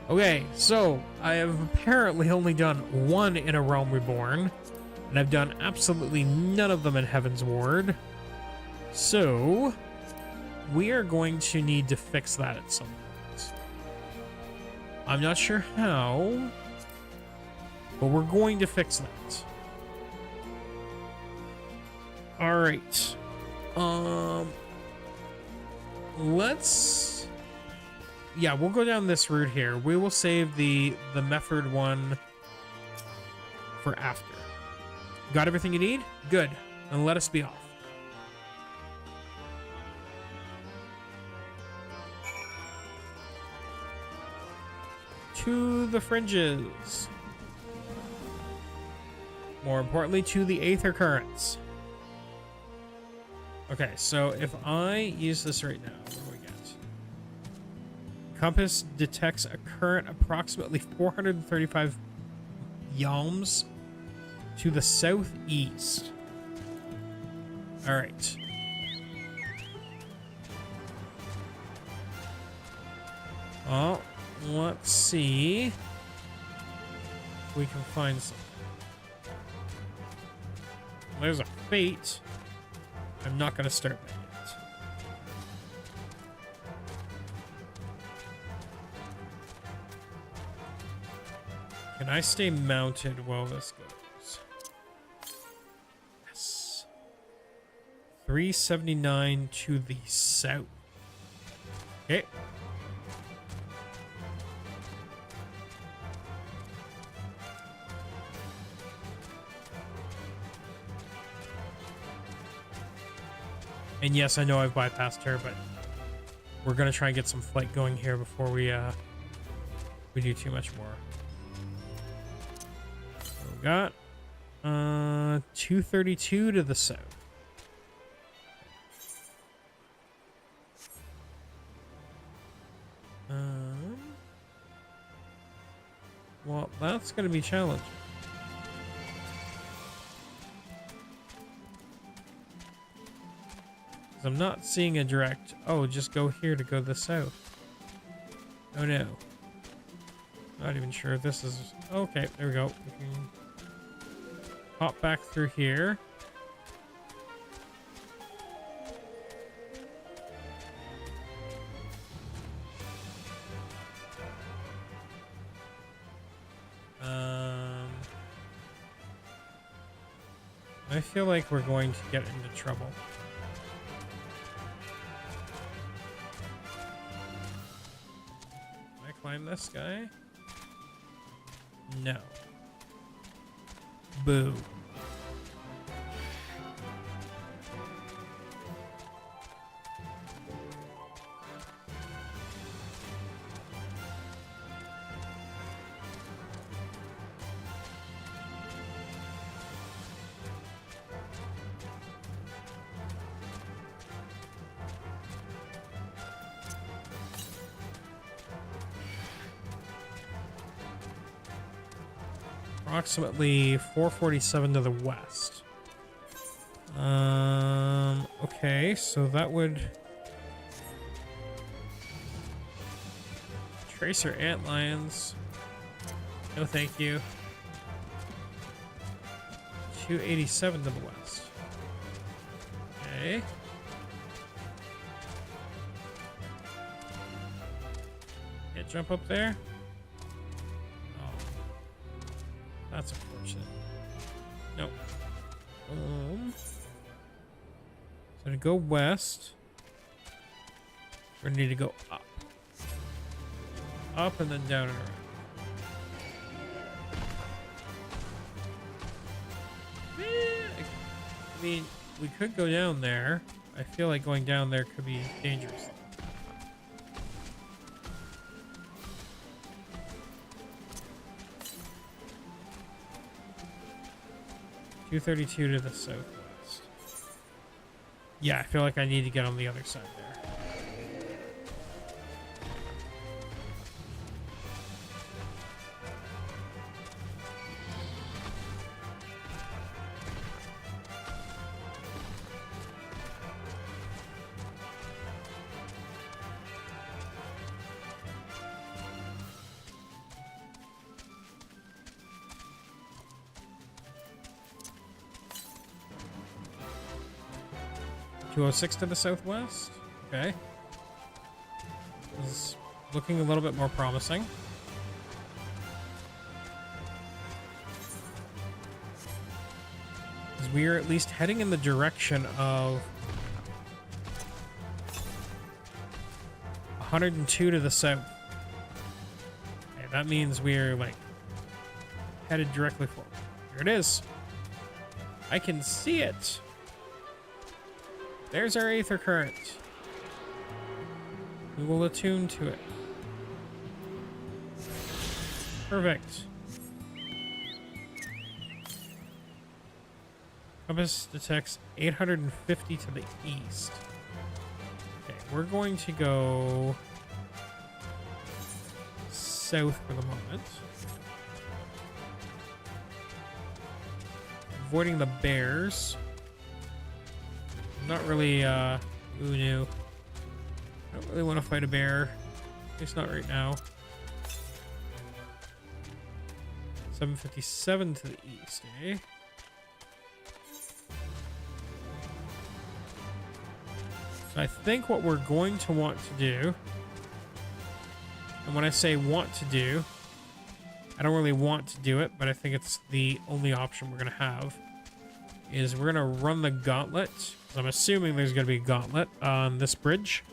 Okay, so I have apparently only done one in A Realm Reborn, and I've done absolutely none of them in Heaven's Ward. So we are going to need to fix that at some point. I'm not sure how, but we're going to fix that. All right. We'll go down this route here. We will save the Mefford one for after. Got everything you need? Good. And let us be off. To the fringes. More importantly, to the Aether Currents. Okay, so if I use this right now, what do we get? Compass detects a current approximately 435 yalms to the southeast. All right. Well, let's see if we can find something. There's a fate. I'm not going to start that yet. Can I stay mounted while this goes? Yes. 379 to the south. Okay. And yes, I know I've bypassed her, but we're gonna try and get some flight going here before we do too much more. So we got 232 to the south. Well, that's gonna be challenging. I'm not seeing a direct, oh, just go here to go the south. Oh no. Not even sure if this is, okay, there we go. We can hop back through here. I feel like we're going to get into trouble. Climb this guy? No. Boo. Approximately 447 to the west. Okay, so that would Tracer Antlions. No, thank you. 287 to the west. Okay. Can't jump up there? Oh. That's unfortunate. Nope. So to go west, we're gonna need to go up. Up and then down and around. I mean, we could go down there. I feel like going down there could be dangerous. 232 to the southwest. Yeah, I feel like I need to get on the other side there. .206 to the southwest. Okay. This is looking a little bit more promising. Because we are at least heading in the direction of 102 to the south. Okay, that means we're like headed directly forward. Here it is. I can see it. There's our aether current. We will attune to it. Perfect. Compass detects 850 to the east. Okay, we're going to go south for the moment. Avoiding the bears. Not really, ooh, no. I don't really want to fight a bear. At least not right now. 757 to the east, eh? So I think what we're going to want to do, and when I say want to do, I don't really want to do it, but I think it's the only option we're going to have, is we're going to run the gauntlet. I'm assuming there's going to be a gauntlet on this bridge.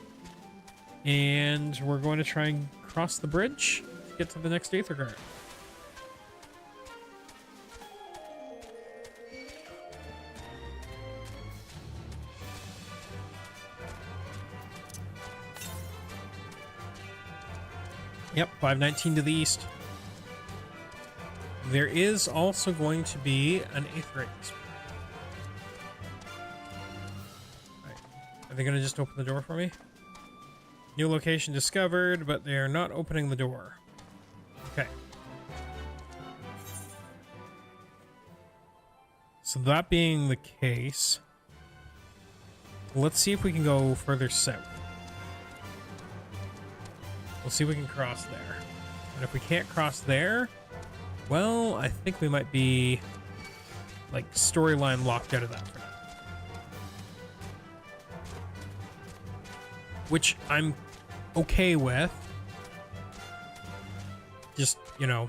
And we're going to try and cross the bridge to get to the next aether current. Yep, 519 to the east. There is also going to be an aether expert. Are they going to just open the door for me? New location discovered, but they are not opening the door. Okay. So that being the case, let's see if we can go further south. We'll see if we can cross there. And if we can't cross there, well, I think we might be like storyline locked out of that for now. Which I'm okay with. Just, you know,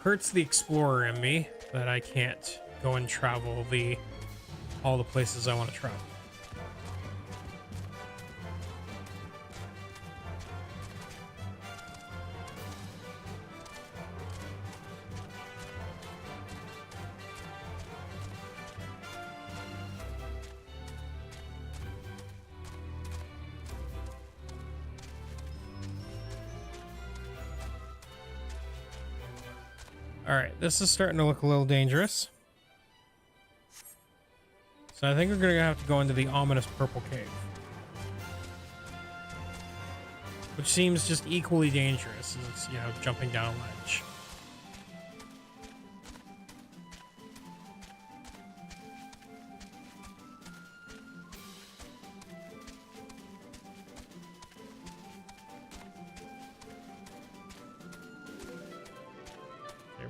hurts the explorer in me that I can't go and travel all the places I want to travel. Alright, this is starting to look a little dangerous. So I think we're going to have to go into the ominous purple cave. Which seems just equally dangerous as, you know, jumping down a ledge.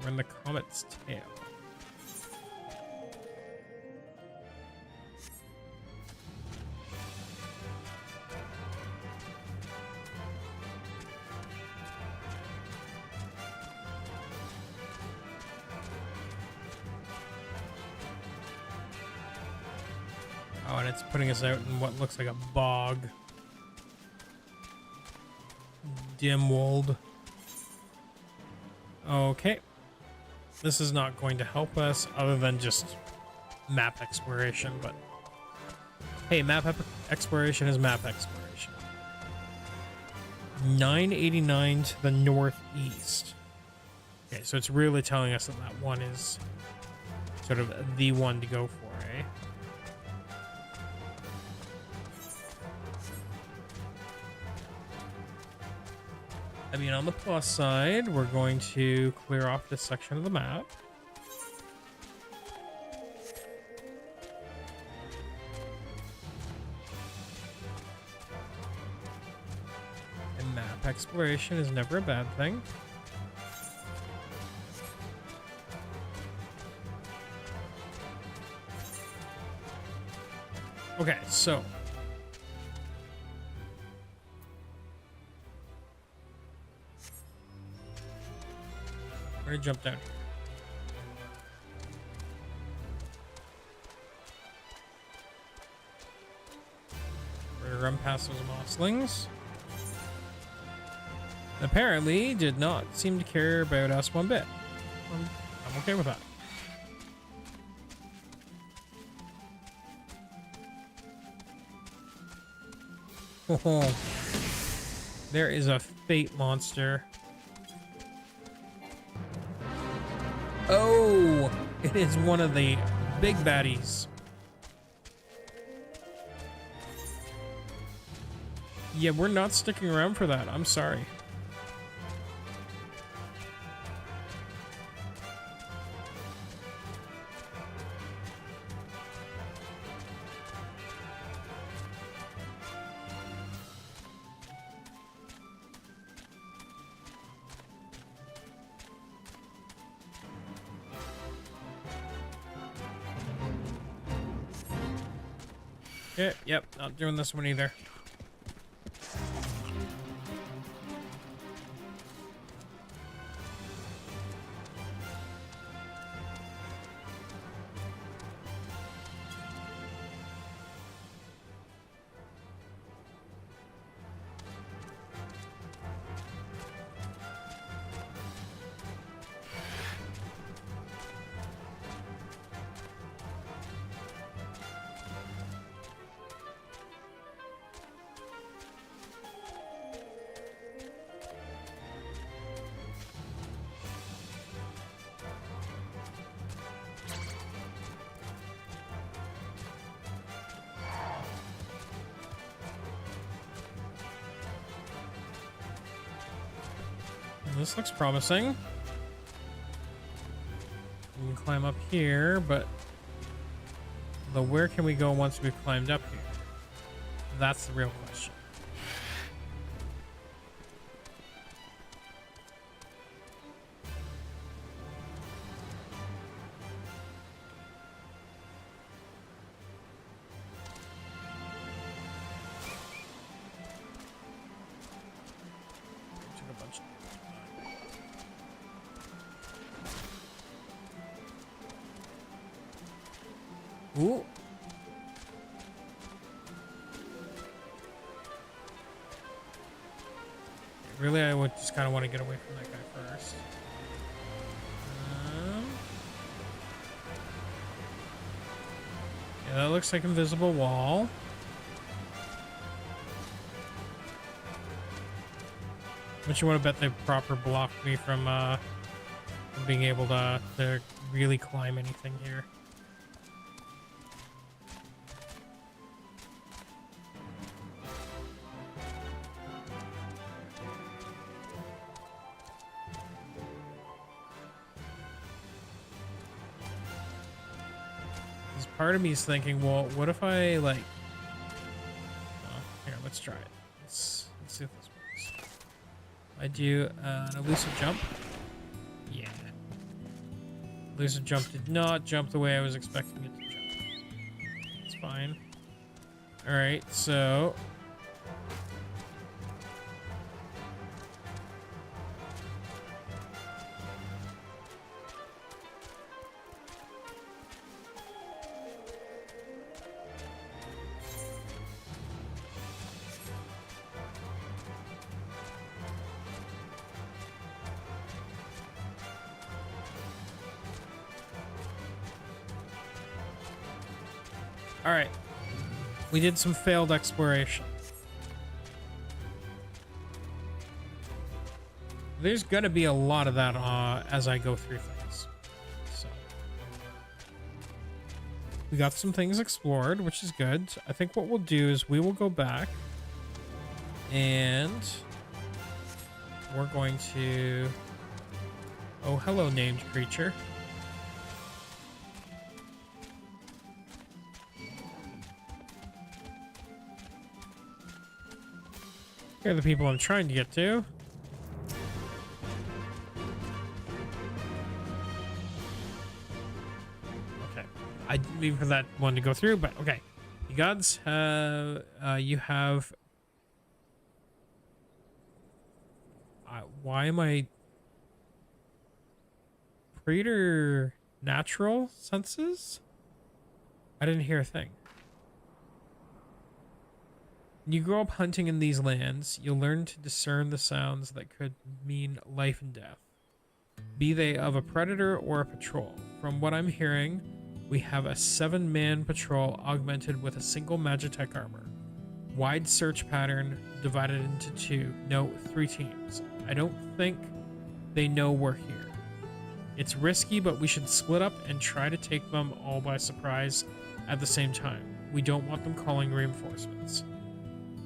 We're in the comet's tail. Oh, and it's putting us out in what looks like a bog. Dimwold. Okay. This is not going to help us other than just map exploration, but hey, exploration is map exploration. 989 to the northeast. Okay, so it's really telling us that that one is sort of the one to go for, eh? I mean, on the plus side, we're going to clear off this section of the map. And map exploration is never a bad thing. Okay, so we're gonna jump down here. We're gonna run past those mosslings. Apparently did not seem to care about us one bit. I'm okay with that. Oh, there is a fate monster. Oh, it is one of the big baddies. Yeah, we're not sticking around for that. I'm sorry. Okay, yep, not doing this one either. This looks promising. We can climb up here, but where can we go once we've climbed up here? That's the real question. Took a bunch of ooh. Really, I would just kind of want to get away from that guy first. Yeah, that looks like invisible wall. But you want to bet they proper blocked me from being able to really climb anything here. Part of me is thinking, well, what if I like? Here, let's try it. Let's see if this works. I do an elusive jump. Yeah, elusive jump did not jump the way I was expecting it to jump. It's fine. All right, so. All right. We did some failed exploration. There's going to be a lot of that as I go through things. So we got some things explored, which is good. I think what we'll do is we will go back and we're going to... Oh, hello, named creature. Here are the people I'm trying to get to. Okay. I didn't mean for that one to go through, but okay. You gods have... you have... why am I... Preternatural senses? I didn't hear a thing. When you grow up hunting in these lands, you'll learn to discern the sounds that could mean life and death, be they of a predator or a patrol. From what I'm hearing, we have a 7-man patrol augmented with a single Magitech armor. Wide search pattern divided into 2. No, 3 teams. I don't think they know we're here. It's risky, but we should split up and try to take them all by surprise at the same time. We don't want them calling reinforcements.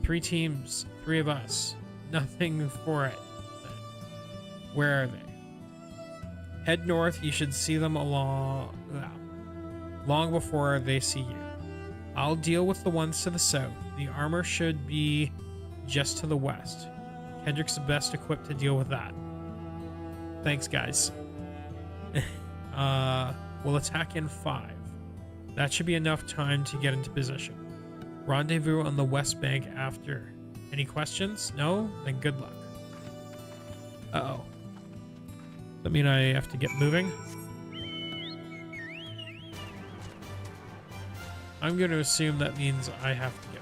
3 teams, 3 of us. Nothing for it. Where are they? Head north, you should see them long before they see you. I'll deal with the ones to the south. The armor should be just to the west. Kendrick's the best equipped to deal with that. Thanks, guys. We'll attack in 5. That should be enough time to get into position. Rendezvous on the west bank after. Any questions? No? Then good luck. Uh-oh. Does that mean I have to get moving? I'm going to assume that means I have to get moving.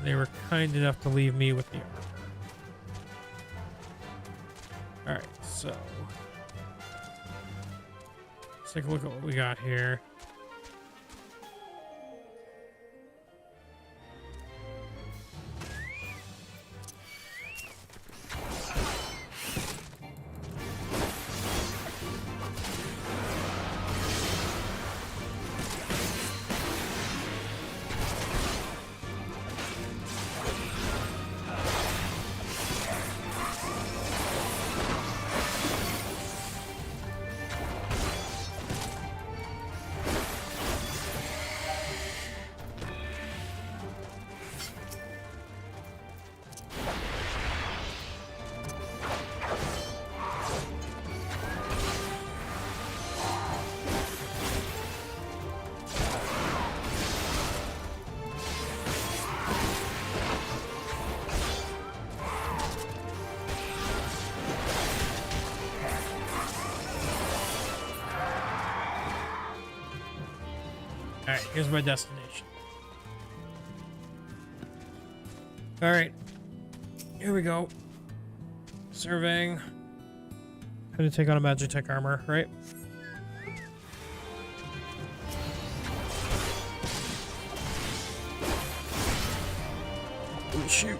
They were kind enough to leave me with the armor. Alright, so let's take a look at what we got here. Alright, here's my destination. Alright. Here we go. Surveying. How to take on a Magitech armor, right? Oh, shoot.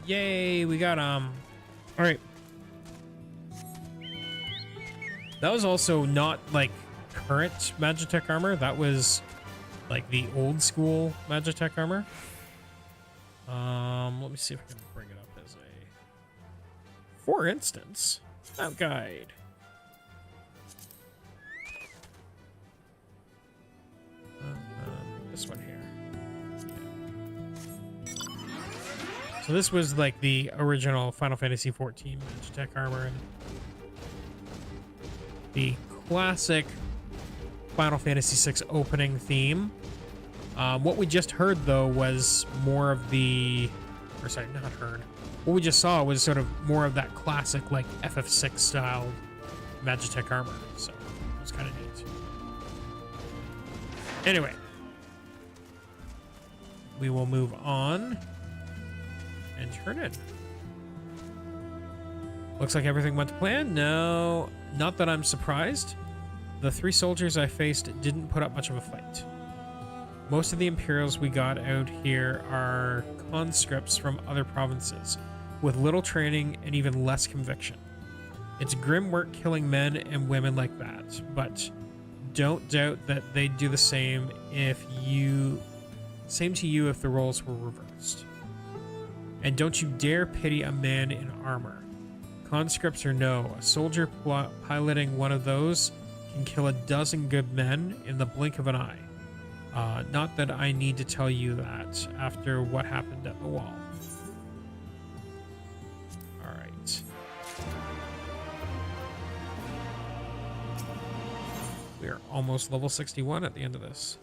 Yay, we got all right. That was also not like current Magitech armor. That was like the old school Magitech armor. Let me see if I can bring it up as a, for instance, map guide. This one here. So this was like the original Final Fantasy XIV Magitech armor, and the classic Final Fantasy VI opening theme. What we just heard, though, was more of the... Or sorry, not heard. What we just saw was sort of more of that classic, like, FF6 style Magitech armor. So, it was kind of neat. Anyway. We will move on and turn in. Looks like everything went to plan. No, not that I'm surprised. The 3 soldiers I faced didn't put up much of a fight. Most of the Imperials we got out here are conscripts from other provinces, with little training and even less conviction. It's grim work killing men and women like that, but don't doubt that they'd do the same to you if the roles were reversed. And don't you dare pity a man in armor. Conscripts or no, a soldier piloting one of those can kill a dozen good men in the blink of an eye. Not that I need to tell you that after what happened at the wall. Alright. We are almost level 61 at the end of this.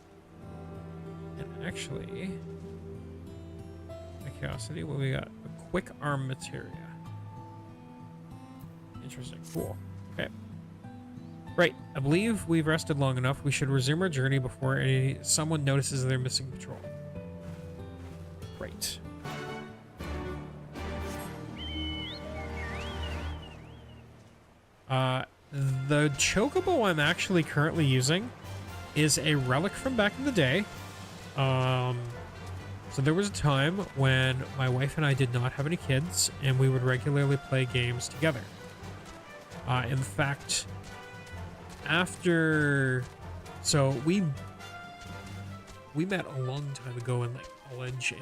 And actually, my curiosity, what we got? A quick arm materia. Interesting. Cool. Okay. Right. I believe we've rested long enough. We should resume our journey before someone notices they're missing patrol. Great. The chocobo I'm actually currently using is a relic from back in the day. So there was a time when my wife and I did not have any kids, and we would regularly play games together. In fact, so we met a long time ago in like college, and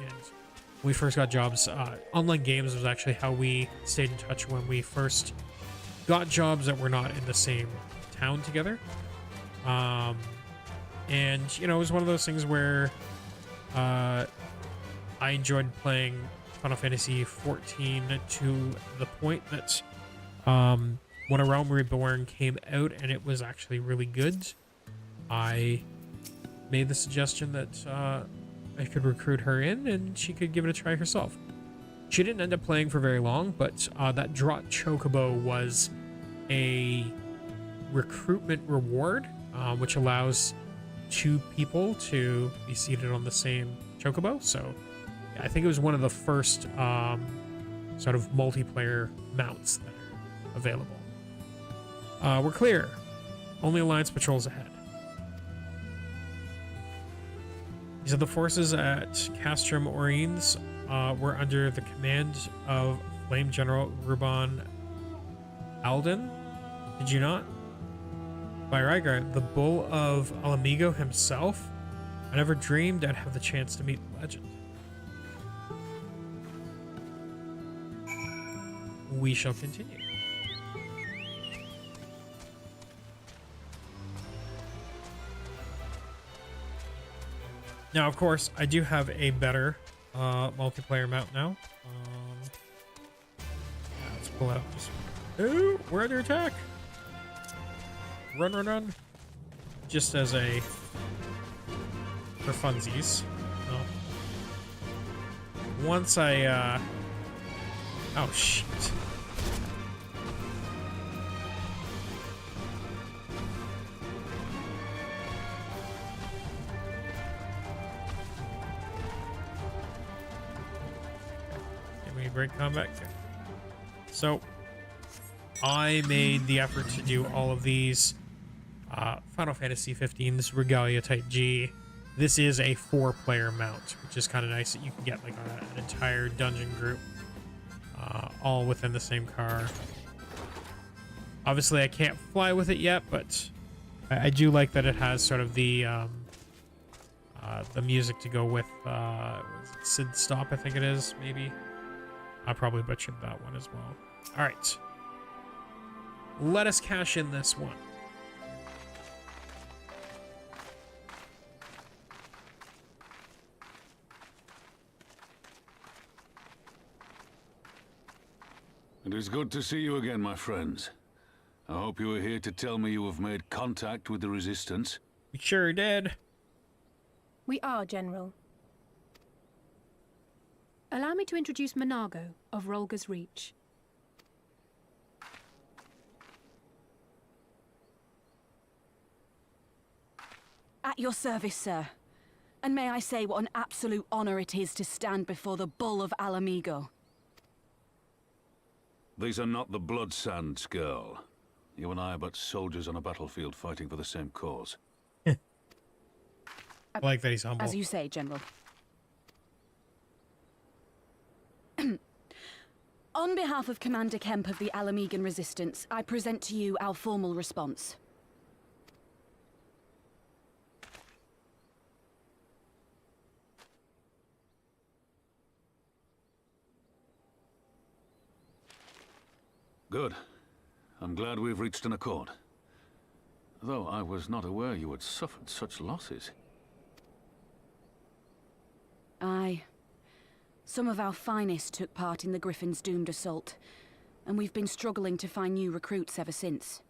when we first got jobs. Online games was actually how we stayed in touch when we first got jobs that were not in the same town together. And you know, it was one of those things where I enjoyed playing Final Fantasy XIV to the point that when A Realm Reborn came out and it was actually really good, I made the suggestion that I could recruit her in and she could give it a try herself. She didn't end up playing for very long, but that Draught Chocobo was a recruitment reward, which allows 2 people to be seated on the same Chocobo. So yeah, I think it was one of the first sort of multiplayer mounts that are available. We're clear. Only Alliance patrols ahead. These are the forces at Castrum Orines. Were under the command of Flame General Ruban Alden. Did you not? By Rygar, the Bull of Alamigo himself. I never dreamed I'd have the chance to meet the legend. We shall continue. Now, of course, I do have a better multiplayer mount now. Yeah, let's pull out this one. Ooh, we're under attack. Run, run, run. Just as a... for funsies. Oh. Once I, oh, shit. Break combat. So I made the effort to do all of these Final Fantasy 15, this Regalia Type G. This is a 4-player mount, which is kind of nice that you can get like an entire dungeon group all within the same car. Obviously I can't fly with it yet, but I do like that it has sort of the music to go with Sid Stop, I think it is, maybe. I probably butchered that one as well. All right. Let us cash in this one. It is good to see you again, my friends. I hope you are here to tell me you have made contact with the Resistance. We sure did. We are, General. Allow me to introduce Monago of Rolga's Reach. At your service, sir. And may I say what an absolute honor it is to stand before the Bull of Alamigo. These are not the blood sands, girl. You and I are but soldiers on a battlefield fighting for the same cause. I like that he's humble. As you say, General. On behalf of Commander Kemp of the Alamigan Resistance, I present to you our formal response. Good. I'm glad we've reached an accord. Though I was not aware you had suffered such losses. Aye. Some of our finest took part in the Griffin's doomed assault, and we've been struggling to find new recruits ever since.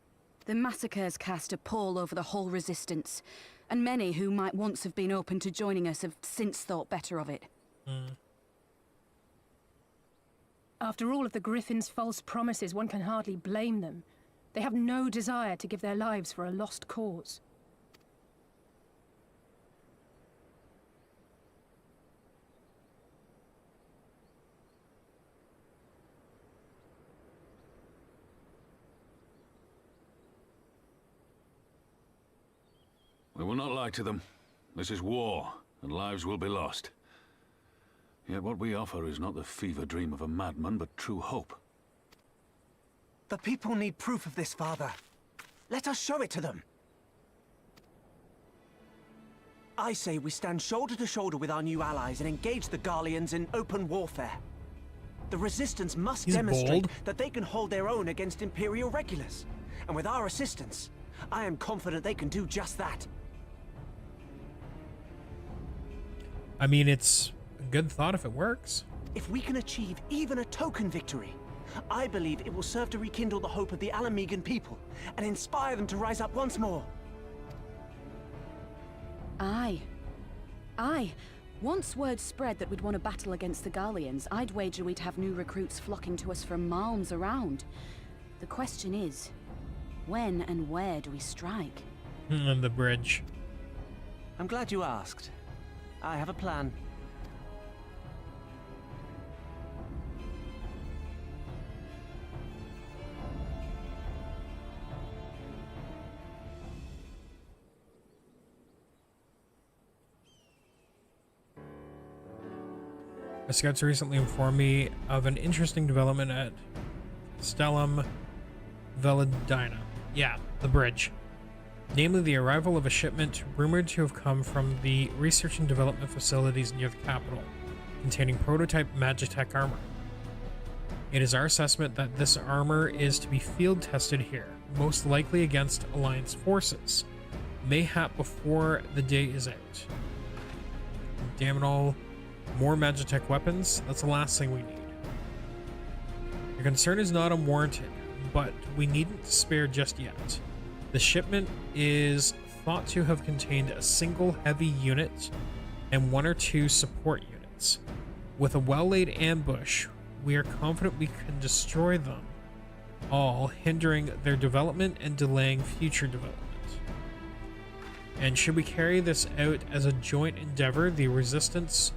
The massacres cast a pall over the whole Resistance, and many who might once have been open to joining us have since thought better of it. After all of the Griffin's false promises, one can hardly blame them. They have no desire to give their lives for a lost cause. We will not lie to them. This is war, and lives will be lost. Yet what we offer is not the fever dream of a madman, but true hope. The people need proof of this, Father. Let us show it to them. I say we stand shoulder to shoulder with our new allies and engage the Garleans in open warfare. The Resistance must demonstrate that they can hold their own against Imperial regulars. And with our assistance, I am confident they can do just that. I mean, it's a good thought if it works. If we can achieve even a token victory, I believe it will serve to rekindle the hope of the Alamigan people and inspire them to rise up once more. Aye. Aye. Once word spread that we'd won a battle against the Garleans, I'd wager we'd have new recruits flocking to us from malms around. The question is, when and where do we strike? On the bridge. I'm glad you asked. I have a plan. The scouts recently informed me of an interesting development at Stellum Veladina. Yeah, the bridge. Namely, the arrival of a shipment rumored to have come from the research and development facilities near the capital, containing prototype Magitech armor. It is our assessment that this armor is to be field tested here, most likely against Alliance forces, mayhap before the day is out. Damn it all. More Magitech weapons? That's the last thing we need. Your concern is not unwarranted, but we needn't despair just yet. The shipment is thought to have contained a single heavy unit and 1 or 2 support units. With a well-laid ambush, we are confident we can destroy them all, hindering their development and delaying future development. And should we carry this out as a joint endeavor, the Resistance...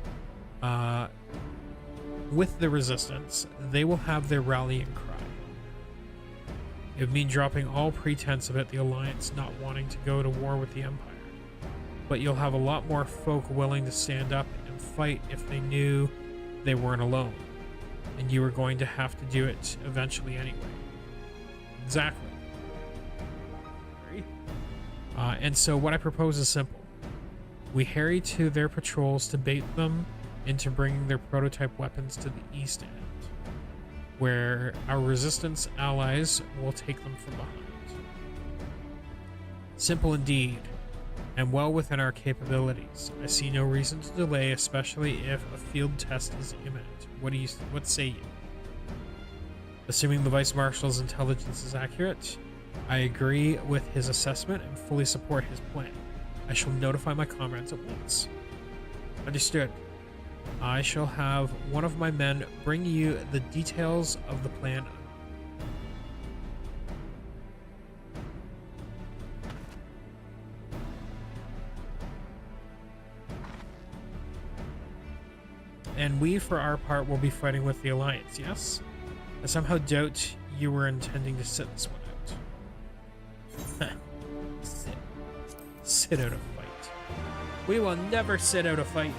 with the Resistance, they will have their rallying cry. It would mean dropping all pretense about the Alliance not wanting to go to war with the Empire. But you'll have a lot more folk willing to stand up and fight if they knew they weren't alone. And you were going to have to do it eventually anyway. Exactly. And so what I propose is simple. We harry to their patrols to bait them into bringing their prototype weapons to the east end, where our Resistance allies will take them from behind. Simple indeed, and well within our capabilities. I see no reason to delay, especially if a field test is imminent. What say you? Assuming the Vice Marshal's intelligence is accurate, I agree with his assessment and fully support his plan. I shall notify my comrades at once. Understood. I shall have one of my men bring you the details of the plan. And we, for our part, will be fighting with the Alliance, yes? I somehow doubt you were intending to sit this one out. Sit out a fight. We will never sit out a fight.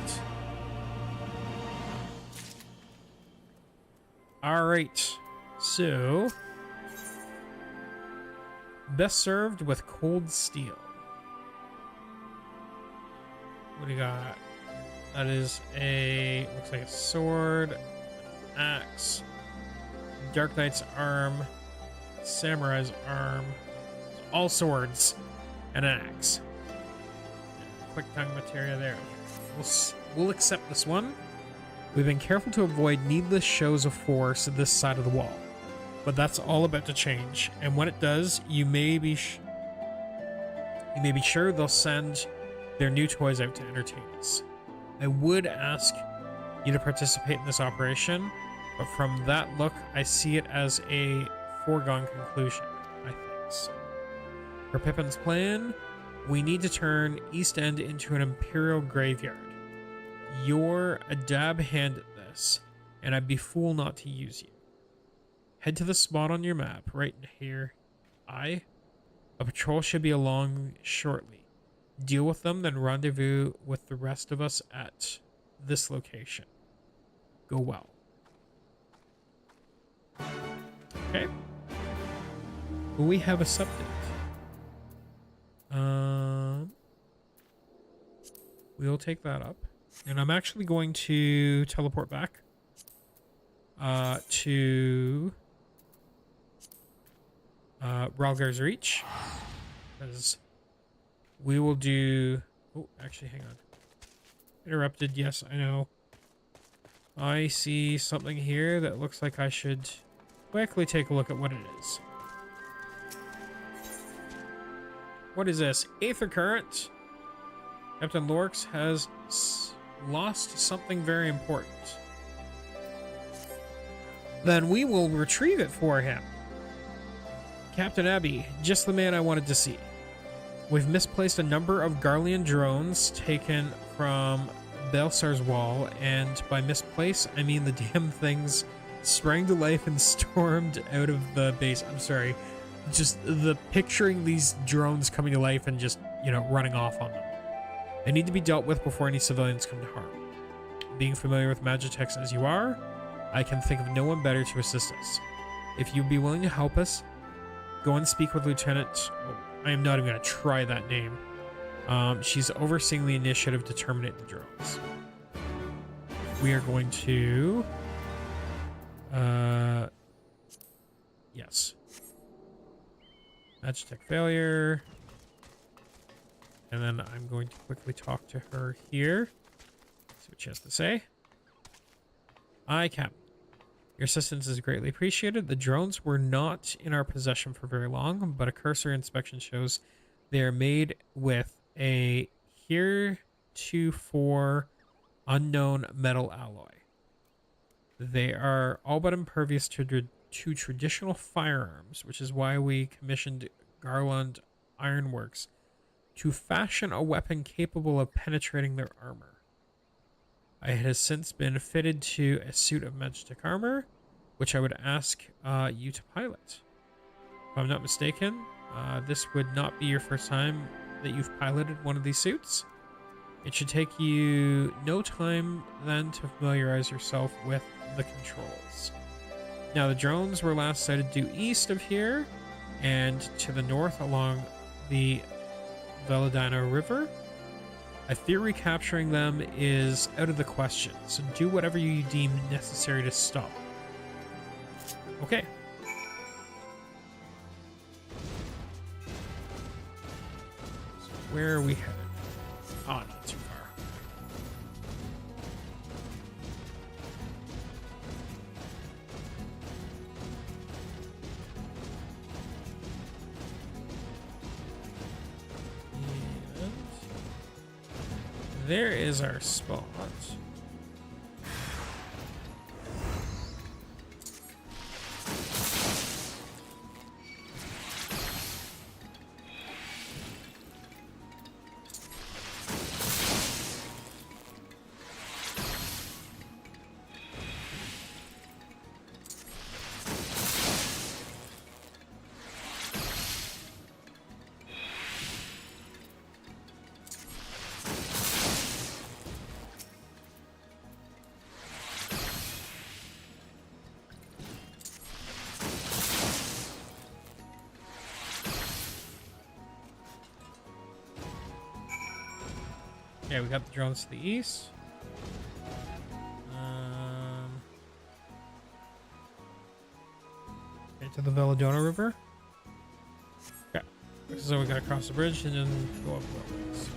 Alright, so... best served with cold steel. What do you got? That is a... looks like a sword, an axe, Dark Knight's arm, Samurai's arm, all swords, and an axe. Quick tongue materia there. We'll accept this one. We've been careful to avoid needless shows of force at this side of the wall, but that's all about to change. And when it does, you may be sure they'll send their new toys out to entertain us. I would ask you to participate in this operation, but from that look, I see it as a foregone conclusion. I think so. For Pippin's plan, we need to turn East End into an Imperial graveyard. You're a dab hand at this, and I'd be fool not to use you. Head to the spot on your map, right here. A patrol should be along shortly. Deal with them, then rendezvous with the rest of us at this location. Go well. Okay. We have a subject. We'll take that up. And I'm actually going to teleport back to Ralgar's Reach. Because we will do... oh, actually, hang on. Interrupted, yes, I know. I see something here that looks like I should quickly take a look at what it is. What is this? Aether Current? Captain Lorx has lost something very important. Then we will retrieve it for him. Captain Abbey, just the man I wanted to see. We've misplaced a number of Garlean drones taken from Belsar's wall, and by misplace, I mean the damn things sprang to life and stormed out of the base. I'm sorry. Just the picturing these drones coming to life and just, you know, running off on them. They need to be dealt with before any civilians come to harm. Being familiar with Magitex as you are, I can think of no one better to assist us. If you'd be willing to help us, go and speak with Lieutenant... oh, I am not even going to try that name. She's overseeing the initiative to terminate the drones. We are going to... yes. Magitech failure. And then I'm going to quickly talk to her here. See what she has to say. Hi, Captain. Your assistance is greatly appreciated. The drones were not in our possession for very long, but a cursory inspection shows they are made with a heretofore unknown metal alloy. They are all but impervious to traditional firearms, which is why we commissioned Garland Ironworks to fashion a weapon capable of penetrating their armor. It has since been fitted to a suit of Magitech armor, which I would ask you to pilot. If I'm not mistaken, this would not be your first time that you've piloted one of these suits. It should take you no time then to familiarize yourself with the controls. Now, the drones were last sighted due east of here and to the north along the Veladino River. I fear recapturing them is out of the question, so do whatever you deem necessary to stop. Okay. So where are we headed? Oh, not too far. there is our spot. Okay, we got the drones to the east. Okay, to the Belladonna River. Okay, so we gotta cross the bridge and then go up that ways.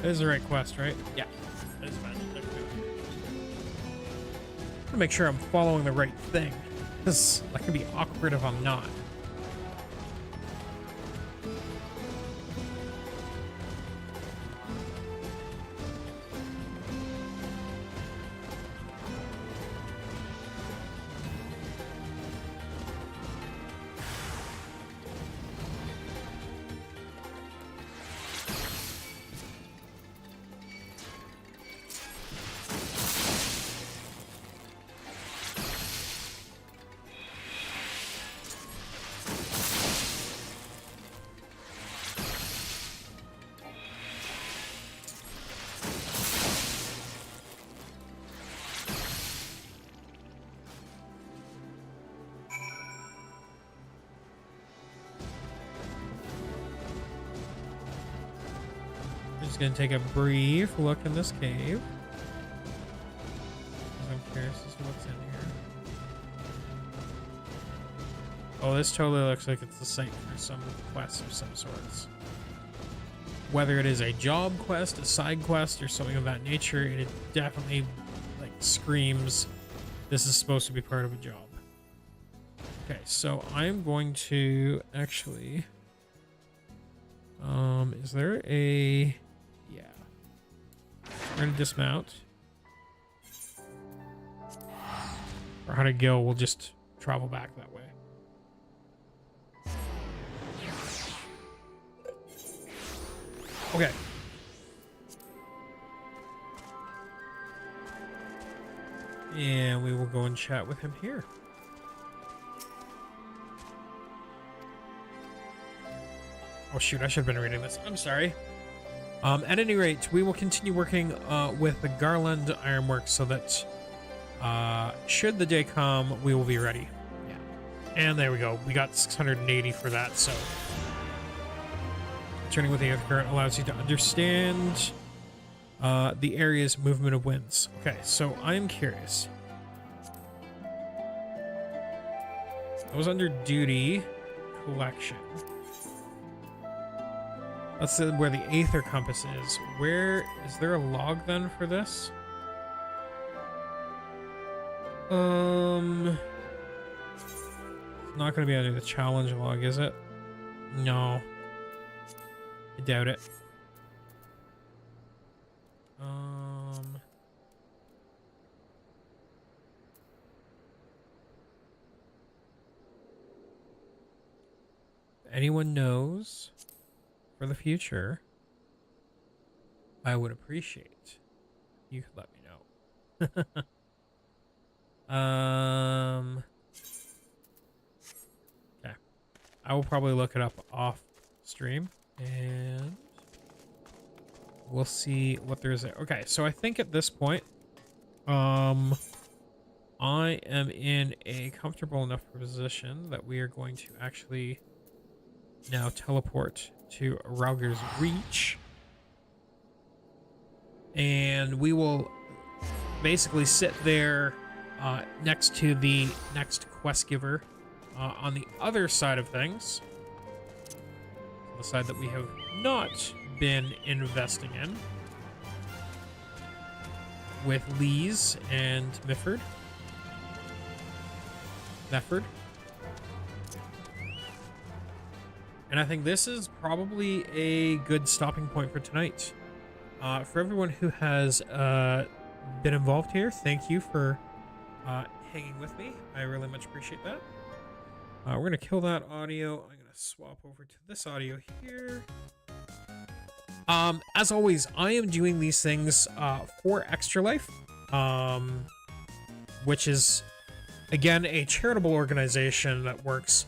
That is the right quest, right? Yeah. That is fine. To make sure I'm following the right thing, because that can be awkward if I'm not. Just gonna take a brief look in this cave. I'm curious as to what's in here. Oh, this totally looks like it's the site for some quest of some sorts. Whether it is a job quest, a side quest, or something of that nature, it definitely like screams this is supposed to be part of a job. Okay, so I'm going to actually is there a yeah. We're gonna dismount. Or how to go, we'll just travel back that way. Okay. And we will go and chat with him here. Oh shoot, I should have been reading this. I'm sorry. At any rate, we will continue working with the Garland Ironworks so that should the day come, we will be ready. Yeah. And there we go. We got 680 for that, so turning with the earth current allows you to understand the area's movement of winds. Okay, so I'm curious. I was under duty collection. That's where the Aether Compass is. Where is there a log then for this? It's not going to be under the challenge log, is it? No. I doubt it. If anyone knows for the future, I would appreciate you could let me know. Okay. I will probably look it up off stream and we'll see what there is there. Okay, so I think at this point, I am in a comfortable enough position that we are going to actually now teleport to Rauger's Reach. And we will basically sit there next to the next quest giver on the other side of things. the side that we have not been investing in, with Lees and Mefford. And I think this is probably a good stopping point for tonight. For everyone who has been involved here, thank you for hanging with me. I really much appreciate that. We're going to kill that audio. I'm going to swap over to this audio here. As always, I am doing these things for Extra Life, which is, again, a charitable organization that works.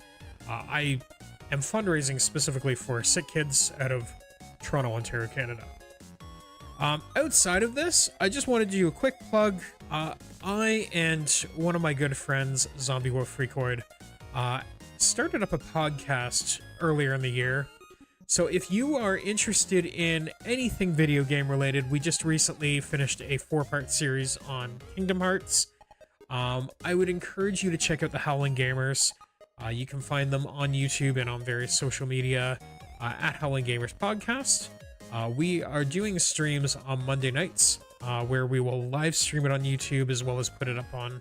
I am fundraising specifically for SickKids out of Toronto, Ontario, Canada. Outside of this, I just wanted to do a quick plug. I and one of my good friends, Zombie Wolf Freakoid, started up a podcast earlier in the year. So if you are interested in anything video game related, we just recently finished a 4-part series on Kingdom Hearts. I would encourage you to check out the Howling Gamers. You can find them on YouTube and on various social media at Howling Gamers Podcast. We are doing streams on Monday nights where we will live stream it on YouTube as well as put it up on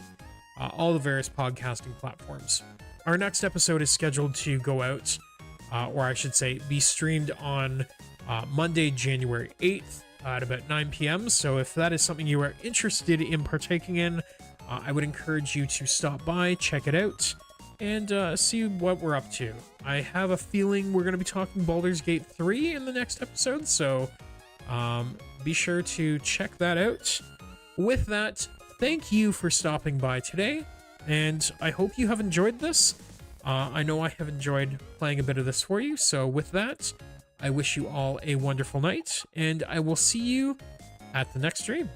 all the various podcasting platforms. Our next episode is scheduled to go out, or I should say be streamed on Monday, January 8th at about 9 p.m. So if that is something you are interested in partaking in, I would encourage you to stop by, check it out, and see what we're up to. I have a feeling we're going to be talking Baldur's Gate 3 in the next episode, so be sure to check that out. With that, thank you for stopping by today, and I hope you have enjoyed this. I know I have enjoyed playing a bit of this for you, so with that, I wish you all a wonderful night, and I will see you at the next stream.